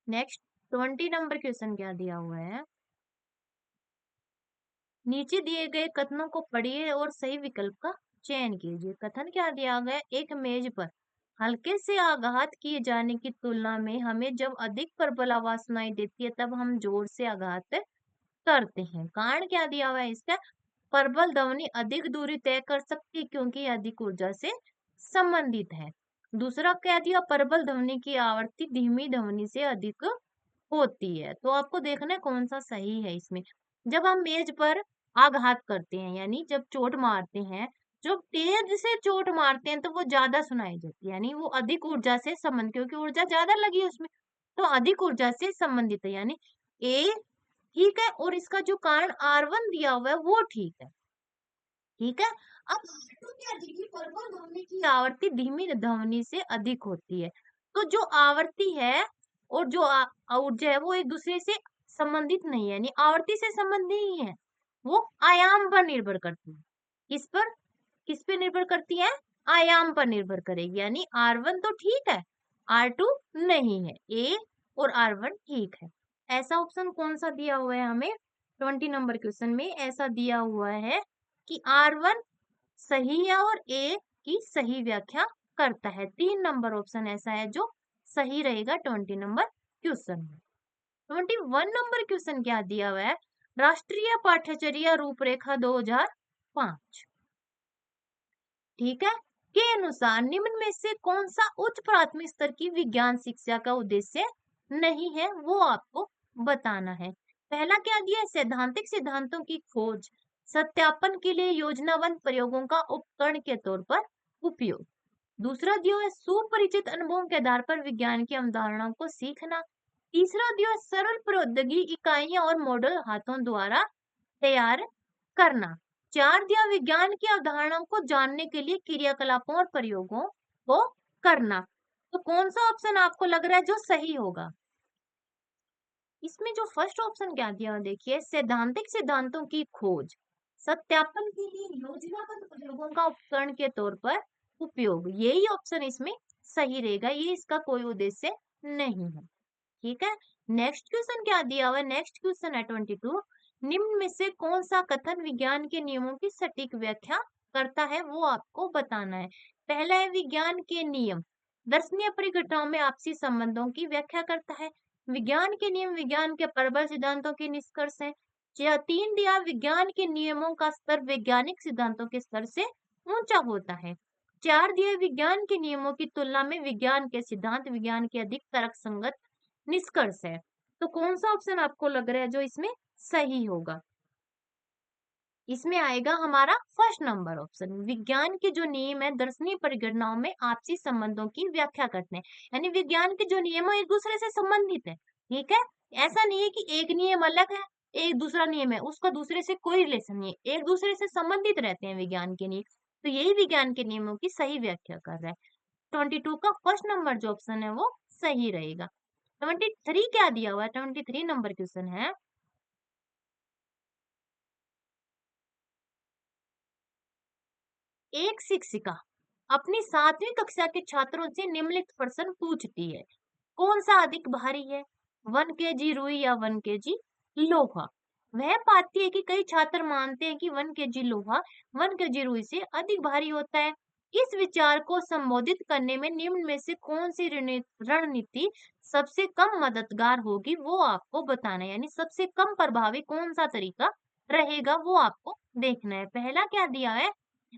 Speaker 1: नेक्स्ट 20 नंबर क्वेश्चन क्या दिया हुआ है, नीचे दिए गए कथनों को पढ़िए और सही विकल्प का चयन कीजिए। कथन क्या दिया गया, एक मेज पर हल्के से आघात किए जाने की तुलना में हमें जब अधिक प्रबल आवाज सुनाई देती है तब हम जोर से आघात करते हैं। कारण क्या दिया हुआ है इसका, प्रबल ध्वनि अधिक दूरी तय कर सकती है क्योंकि यह अधिक ऊर्जा से संबंधित है। दूसरा क्या दिया, प्रबल ध्वनि की आवृत्ति धीमी ध्वनि से अधिक होती है। तो आपको देखना है कौन सा सही है इसमें। जब हम मेज पर आघात करते हैं यानी जब चोट मारते हैं, जब तेज से चोट मारते हैं तो वो ज्यादा सुनाई देती है, यानी वो अधिक ऊर्जा से संबंधित, क्योंकि ऊर्जा ज्यादा लगी है उसमें, तो अधिक ऊर्जा से संबंधित है, यानी ए ठीक है। और इसका जो कारण R1 दिया हुआ है वो ठीक है। ठीक है, अब R2 क्या दी, प्रबल ध्वनि की आवृत्ति धीमी ध्वनि से अधिक होती है। तो जो आवृत्ति है और जो ऊर्जा है वो एक दूसरे से संबंधित नहीं है, यानी आवृत्ति से संबंधित नहीं है, वो आयाम पर निर्भर करती है। किस पर, किस पे निर्भर करती है, आयाम पर निर्भर करेगी, यानी R1 तो ठीक है, R2 नहीं है, ए और R1 ठीक है। ऐसा ऑप्शन कौन सा दिया हुआ है हमें 20 नंबर क्वेश्चन में, ऐसा दिया हुआ है कि R1 सही है और ए की सही व्याख्या करता है। 3 नंबर ऑप्शन ऐसा है जो सही रहेगा 20 नंबर क्वेश्चन में। 21 नंबर क्वेश्चन क्या दिया हुआ है, राष्ट्रीय पाठ्यचर्या रूपरेखा 2005 ठीक है के अनुसार निम्न में से कौन सा उच्च प्राथमिक स्तर की विज्ञान शिक्षा का उद्देश्य नहीं है, वो आपको बताना है। पहला क्या दिया है, सैद्धांतिक सिद्धांतों की खोज सत्यापन के लिए योजनाबद्ध प्रयोगों का उपकरण के तौर पर उपयोग। दूसरा दिया है सुपरिचित अनुभवों के आधार पर विज्ञान की अवधारणाओं को सीखना। तीसरा दिया है सरल प्रौद्योगिकी इकाइयां और मॉडल हाथों द्वारा तैयार करना। चार दिया विज्ञान की अवधारणाओं को जानने के लिए क्रियाकलापों और प्रयोगों को करना। तो कौन सा ऑप्शन आपको लग रहा है जो सही होगा, इसमें जो फर्स्ट ऑप्शन क्या दिया है, देखिए सैद्धांतिक सिद्धांतों की खोज सत्यापन के लिए योजनाबद्ध प्रयोगों का उपकरण के तौर पर उपयोग, यही ऑप्शन इसमें सही रहेगा, ये इसका कोई उद्देश्य नहीं है। ठीक है, नेक्स्ट क्वेश्चन क्या दिया हुआ है, नेक्स्ट क्वेश्चन है 22, निम्न में से कौन सा कथन विज्ञान के नियमों की सटीक व्याख्या करता है, वो आपको बताना है। पहला है विज्ञान के नियम दर्शनीय परिघटनाओं में आपसी संबंधों की व्याख्या करता है। विज्ञान के नियम विज्ञान के प्रबल सिद्धांतों के निष्कर्ष है। या 3 दिया विज्ञान के नियमों का स्तर वैज्ञानिक सिद्धांतों के स्तर से ऊंचा होता है। 4 दिया विज्ञान के नियमों की तुलना में विज्ञान के सिद्धांत विज्ञान के अधिक तर्क संगत निष्कर्ष है। तो कौन सा ऑप्शन आपको लग रहा है जो इसमें सही होगा, इसमें आएगा हमारा फर्स्ट नंबर ऑप्शन, विज्ञान के जो नियम है दर्शनीय परिगणनाओं में आपसी संबंधों की व्याख्या करते हैं, यानी विज्ञान के जो नियम है एक दूसरे से संबंधित है। ठीक है, ऐसा नहीं है कि एक नियम अलग है एक दूसरा नियम है, उसका दूसरे से कोई रिलेशन नहीं है, एक दूसरे से संबंधित रहते हैं विज्ञान के नियम। तो यही विज्ञान के नियमों की सही व्याख्या कर रहा है। 22 का फर्स्ट नंबर जो ऑप्शन है वो सही रहेगा। 23 क्या दिया हुआ है, 23 नंबर क्वेश्चन है, एक शिक्षिका अपनी 7वीं कक्षा के छात्रों से निम्नलिखित प्रश्न पूछती है, कौन सा अधिक भारी है, 1 kg रुई या 1 kg लोहा। वह पाती है कि कई छात्र मानते हैं कि 1 kg लोहा 1 kg रुई से अधिक भारी होता है। इस विचार को संबोधित करने में निम्न में से कौन सी रणनीति सबसे कम मददगार होगी वो आपको बताना है, यानी सबसे कम प्रभावी कौन सा तरीका रहेगा वो आपको देखना है। पहला क्या दिया है,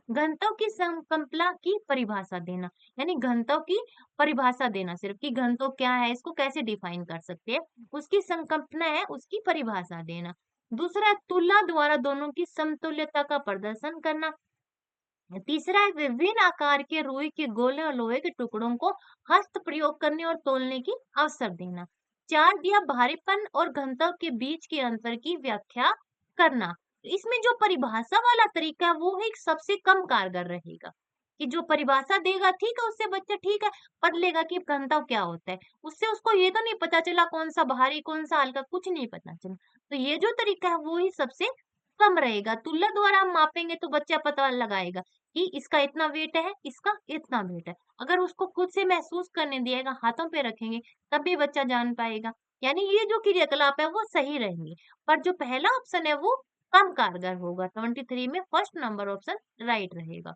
Speaker 1: घनत्व की संकल्पना की परिभाषा देना, यानी घनत्व की परिभाषा देना सिर्फ कि घनत्व क्या है, इसको कैसे डिफाइन कर सकते हैं, उसकी संकल्पना है, उसकी परिभाषा देना। दूसरा, तुलना द्वारा दोनों की समतुल्यता का प्रदर्शन करना। तीसरा है विभिन्न आकार के रुई के गोले और लोहे के टुकड़ों को हस्त प्रयोग करने और तोलने की अवसर देना। चार दिया भारीपन और घनत्व के बीच के अंतर की व्याख्या करना। इसमें जो परिभाषा वाला तरीका है वो एक सबसे कम कारगर रहेगा, कि जो परिभाषा देगा ठीक है, उससे बच्चा ठीक है पढ़ लेगा कि घनत्व क्या होता है, उससे उसको ये तो नहीं पता चला कौन सा भारी कौन सा हल्का, कुछ नहीं पता चला। तो ये जो तरीका है वो ही सबसे कम रहेगा। तुलना द्वारा हम मापेंगे तो बच्चा पता लगाएगा कि इसका इतना वेट है, इसका इतना वेट है। अगर उसको खुद से महसूस करने दिएगा, हाथों पे रखेंगे, तब भी बच्चा जान पाएगा। यानी ये जो क्रियाकलाप है वो सही रहेंगे, पर जो पहला ऑप्शन है वो कम कारगर होगा। 23 में फर्स्ट नंबर ऑप्शन राइट रहेगा।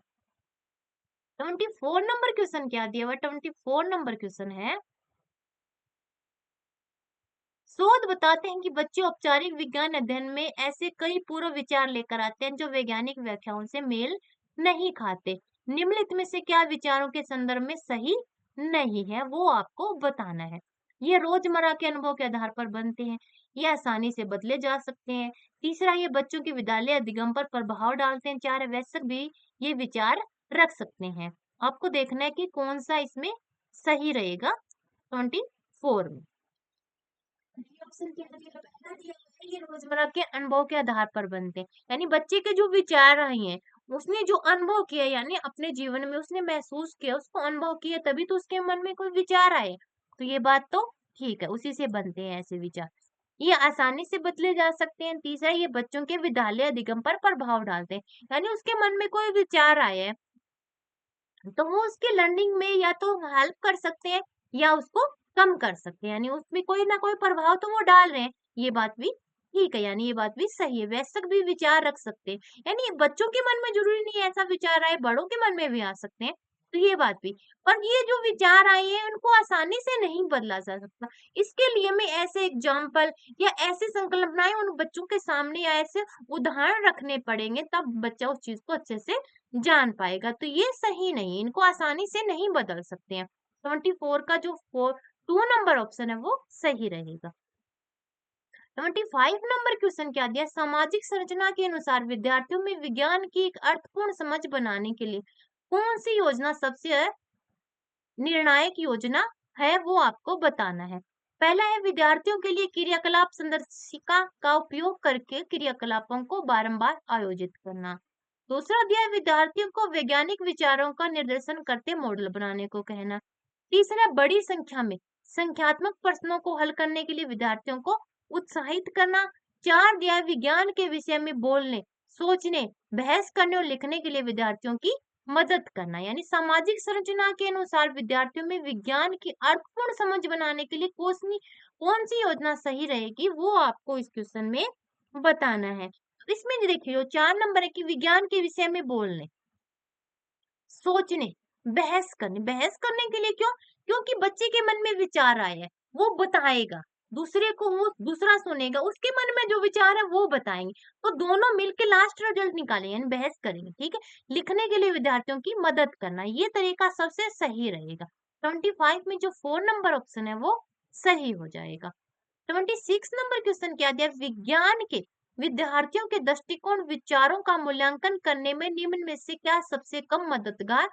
Speaker 1: 24 नंबर क्वेश्चन क्या दिया हुआ है? 24 नंबर क्वेश्चन है, शोध बताते हैं कि बच्चे औपचारिक विज्ञान अध्ययन में ऐसे कई पूर्व विचार लेकर आते हैं जो वैज्ञानिक व्याख्याओं से मेल नहीं खाते। निम्नलिखित में से क्या विचारों के संदर्भ में सही नहीं है वो आपको बताना है। ये रोजमर्रा के अनुभव के आधार पर बनते हैं, ये आसानी से बदले जा सकते हैं। तीसरा, ये बच्चों के विद्यालय अधिगम पर प्रभाव डालते हैं। चार, वयस्क भी ये विचार रख सकते हैं। आपको देखना है कि कौन सा इसमें सही रहेगा। 24 में ऑप्शन क्या दिया, पहला दिया है, ये रोजमर्रा के अनुभव के आधार पर बनते हैं, यानी बच्चे के जो विचार आए हैं, उसने जो अनुभव किया, यानी अपने जीवन में उसने महसूस किया, उसको अनुभव किया, तभी तो उसके मन में कोई विचार आए। तो ये बात तो ठीक है, उसी से बनते हैं ऐसे विचार। ये आसानी से बदले जा सकते हैं। तीसरा, ये बच्चों के विद्यालय अधिगम पर प्रभाव डालते हैं, यानी उसके मन में कोई विचार आए हैं तो वो उसके लर्निंग में या तो हेल्प कर सकते हैं या उसको कम कर सकते हैं, यानी उसमें कोई ना कोई प्रभाव तो वो डाल रहे हैं। ये बात भी ठीक है, यानी ये बात भी सही है, वयस्क भी विचार रख सकते हैं, यानी बच्चों के मन में जरूरी नहीं है ऐसा विचार आए, बड़ों के मन में भी आ सकते हैं। तो ये बात भी, पर ये जो विचार आए हैं उनको आसानी से नहीं बदला जा सकता। इसके लिए मैं ऐसे एग्जाम्पल या ऐसी संकल्पनाएं उन बच्चों के सामने या ऐसे उदाहरण रखने पड़ेंगे, तब बच्चा उस चीज को अच्छे से जान पाएगा। तो ये सही नहीं, इनको आसानी से नहीं बदल सकते हैं। 24 का जो 2 नंबर ऑप्शन है वो सही रहेगा। 25 नंबर क्वेश्चन क्या दिया, सामाजिक संरचना के अनुसार विद्यार्थियों में विज्ञान की एक अर्थपूर्ण समझ बनाने के लिए कौन सी योजना सबसे निर्णायक योजना है वो आपको बताना है। पहला है विद्यार्थियों के लिए क्रियाकलाप संदर्शिका का उपयोग करके क्रियाकलापों को बारंबार आयोजित करना। दूसरा दिया है विद्यार्थियों को वैज्ञानिक विचारों का निर्देशन करते मॉडल बनाने को कहना। तीसरा, बड़ी संख्या में संख्यात्मक प्रश्नों को हल करने के लिए विद्यार्थियों को उत्साहित करना। चार दिया है विज्ञान के विषय में बोलने, सोचने, बहस करने और लिखने के लिए विद्यार्थियों की मदद करना, यानी सामाजिक संरचना के अनुसार विद्यार्थियों में विज्ञान की अर्थपूर्ण समझ बनाने के लिए कौन सी योजना सही रहेगी वो आपको इस क्वेश्चन में बताना है। तो इसमें देखिए 4 नंबर है कि विज्ञान के विषय में बोलने, सोचने, बहस करने के लिए क्यों? क्योंकि बच्चे के मन में विचार आए हैं, वो बताएगा, दूसरे को वो दूसरा सुनेगा, उसके मन में जो विचार है वो बताएंगे, तो दोनों मिलके लास्ट रिजल्ट निकालेंगे, यानी बहस करेंगे, ठीक है। लिखने के लिए विद्यार्थियों की मदद करना, ये तरीका सबसे सही रहेगा। 25 में जो 4 नंबर ऑप्शन है वो सही हो जाएगा। 26 नंबर क्वेश्चन क्या दिया, विज्ञान के विद्यार्थियों के दृष्टिकोण विचारों का मूल्यांकन करने में निम्न में से क्या सबसे कम मददगार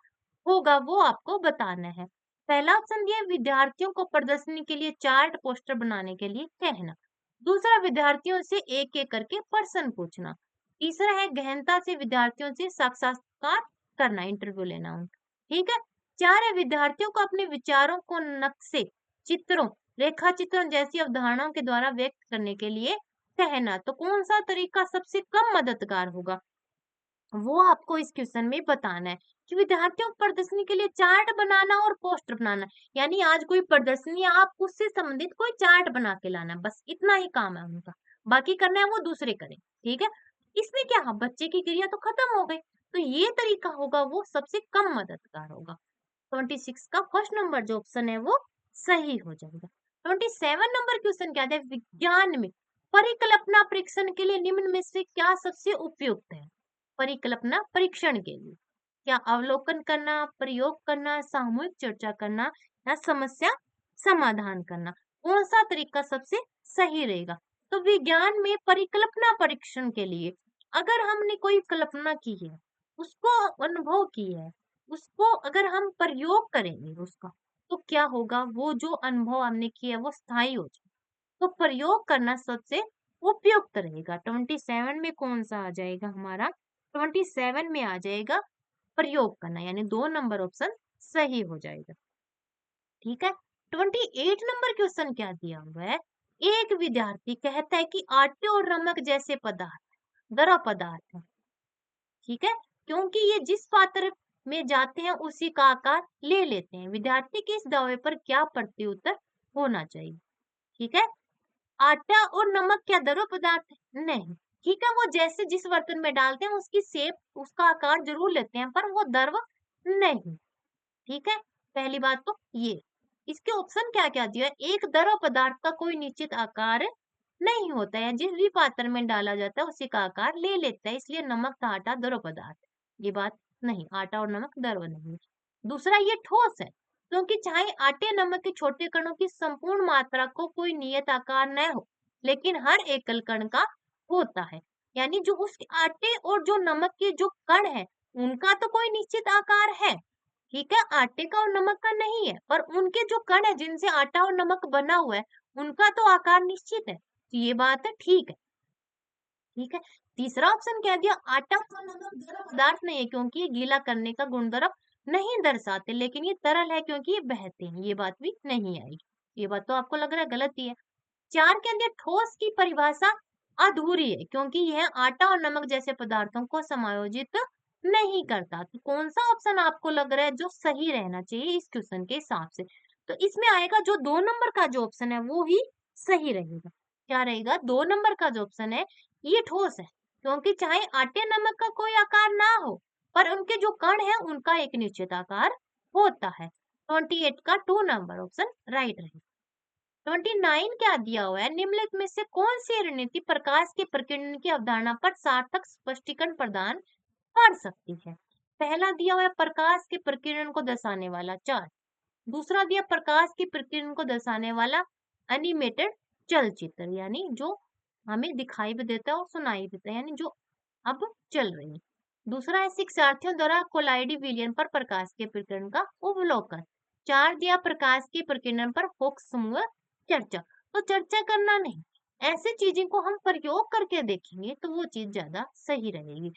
Speaker 1: होगा वो आपको बताना है। पहला ऑप्शन दिया है, विद्यार्थियों को प्रदर्शनी के लिए चार्ट पोस्टर बनाने के लिए कहना। दूसरा, विद्यार्थियों से एक एक करके प्रश्न पूछना। तीसरा है गहनता से विद्यार्थियों से साक्षात्कार करना, इंटरव्यू लेना उनका, ठीक है। चार है विद्यार्थियों को अपने विचारों को नक्शे, चित्रों, रेखा चित्रों जैसी अवधारणाओं के द्वारा व्यक्त करने के लिए कहना। तो कौन सा तरीका सबसे कम मददगार होगा वो आपको इस क्वेश्चन में बताना है, कि विद्यार्थियों को प्रदर्शनी के लिए चार्ट बनाना और पोस्टर बनाना, यानी आज कोई प्रदर्शनी है, आप उससे संबंधित कोई चार्ट बना के लाना, बस इतना ही काम है उनका, बाकी करना है वो दूसरे करें, ठीक है। इसमें क्या है, बच्चे की क्रिया तो खत्म हो गई, तो ये तरीका होगा वो सबसे कम मददगार होगा। 26 का फर्स्ट नंबर जो ऑप्शन है वो सही हो जाएगा। 27 नंबर क्वेश्चन क्या है, विज्ञान में परिकल्पना परीक्षण के लिए निम्न में से क्या सबसे उपयुक्त है? परिकल्पना परीक्षण के लिए क्या अवलोकन करना, प्रयोग करना, सामूहिक चर्चा करना या समस्या समाधान करना, कौन सा तरीका सबसे सही रहेगा? तो विज्ञान में परिकल्पना परीक्षण के लिए अगर हमने कोई कल्पना की है, उसको अनुभव किया है, उसको अगर हम प्रयोग करेंगे उसका, तो क्या होगा, वो जो अनुभव हमने किया है वो स्थायी हो जाए। तो प्रयोग करना सबसे उपयुक्त रहेगा। 27 में कौन सा आ जाएगा हमारा? 27 में आ जाएगा प्रयोग करना, यानी 2 नंबर ऑप्शन सही हो जाएगा। ठीक है। 28 नंबर क्वेश्चन क्या दिया हुआ है, एक विद्यार्थी कहता है कि आटे और नमक जैसे पदार्थ द्रव पदार्थ है। ठीक है, क्योंकि ये जिस पात्र में जाते हैं उसी का आकार ले लेते हैं। विद्यार्थी के इस दावे पर क्या प्रत्युत्तर होना चाहिए? ठीक है, आटा और नमक क्या द्रव पदार्थ है? नहीं। ठीक है, वो जैसे जिस बर्तन में डालते हैं उसकी शेप उसका आकार जरूर लेते हैं, पर वो द्रव नहीं। ठीक है, पहली बात तो ये। इसके ऑप्शन क्या क्या दिया है, एक द्रव पदार्थ का कोई निश्चित आकार नहीं होता है, जिस भी पात्र में डाला जाता है उसी का आकार ले लेता है, इसलिए नमक का आटा द्रव पदार्थ है। ये बात नहीं, आटा और नमक द्रव नहीं है। दूसरा, ये ठोस है, क्योंकि चाहे आटे नमक के छोटे कणों की संपूर्ण मात्रा को कोई नियत आकार न हो, लेकिन हर एकल कण का होता है। यानी जो उस आटे और जो नमक के जो कण है उनका तो कोई निश्चित आकार है। ठीक है, आटे का और नमक का नहीं है, पर उनके जो कण है जिनसे आटा और नमक बना हुआ है उनका तो आकार निश्चित है। तो ये बात है, ठीक है। ठीक है, तीसरा ऑप्शन कह दिया, आटा और नमक द्रव पदार्थ नहीं है क्योंकि ये गीला करने का गुणधर्म नहीं दर्शाते, लेकिन ये तरल है क्योंकि ये बहते हैं। ये बात भी नहीं आएगी। ये बात तो आपको लग रहा है गलत ही है। चार के अंदर ठोस की परिभाषा अधूरी है क्योंकि यह आटा और नमक जैसे पदार्थों को समायोजित नहीं करता। तो कौन सा ऑप्शन आपको लग रहा है जो सही रहना चाहिए इस क्वेश्चन के हिसाब से? तो इसमें आएगा जो 2 नंबर का जो ऑप्शन है वो ही सही रहेगा। क्या रहेगा? 2 नंबर का जो ऑप्शन है ये ठोस है, क्योंकि चाहे आटे नमक का कोई आकार ना हो, पर उनके जो कण है उनका एक निश्चित आकार होता है। 28 का 2 नंबर ऑप्शन राइट रहेगा। 29 क्या दिया हुआ है, निम्नलिखित में से कौन सी रणनीति प्रकाश के प्रकीर्णन की अवधारणा पर सार्थक स्पष्टीकरण प्रदान कर सकती है? पहला दिया हुआ है प्रकाश के प्रकीर्णन को दर्शाने वाला चार्ट। दूसरा दिया प्रकाश की प्रकीर्णन को दर्शाने वाला एनिमेटेड चलचित्र, यानी जो हमें दिखाई भी देता है और सुनाई देता है, यानी जो अब चल रही है। दूसरा है शिक्षार्थियों द्वारा कोलाइडी विलियन पर प्रकाश के प्रकीर्णन का अवलोकन। चार दिया प्रकाश के प्रकीर्णन पर फोकस समूह चर्चा। तो चर्चा करना नहीं, ऐसी चीजें को हम प्रयोग करके देखेंगे तो वो चीज ज्यादा सही रहेगी।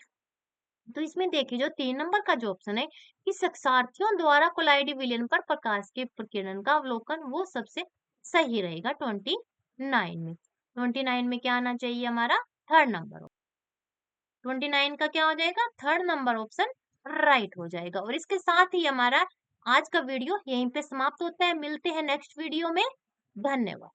Speaker 1: तो इसमें देखिए जो 3 नंबर का जो ऑप्शन है कि शिक्षार्थियों द्वारा कोलाइडी विलियन पर प्रकाश के प्रकीर्णन का अवलोकन, वो सबसे सही रहेगा 29 में। 29 में क्या आना चाहिए हमारा? Third number. 29 का क्या हो जाएगा? थर्ड नंबर ऑप्शन राइट हो जाएगा। और इसके साथ ही हमारा आज का वीडियो यहीं पे समाप्त होता है। मिलते हैं नेक्स्ट वीडियो में। धन्यवाद।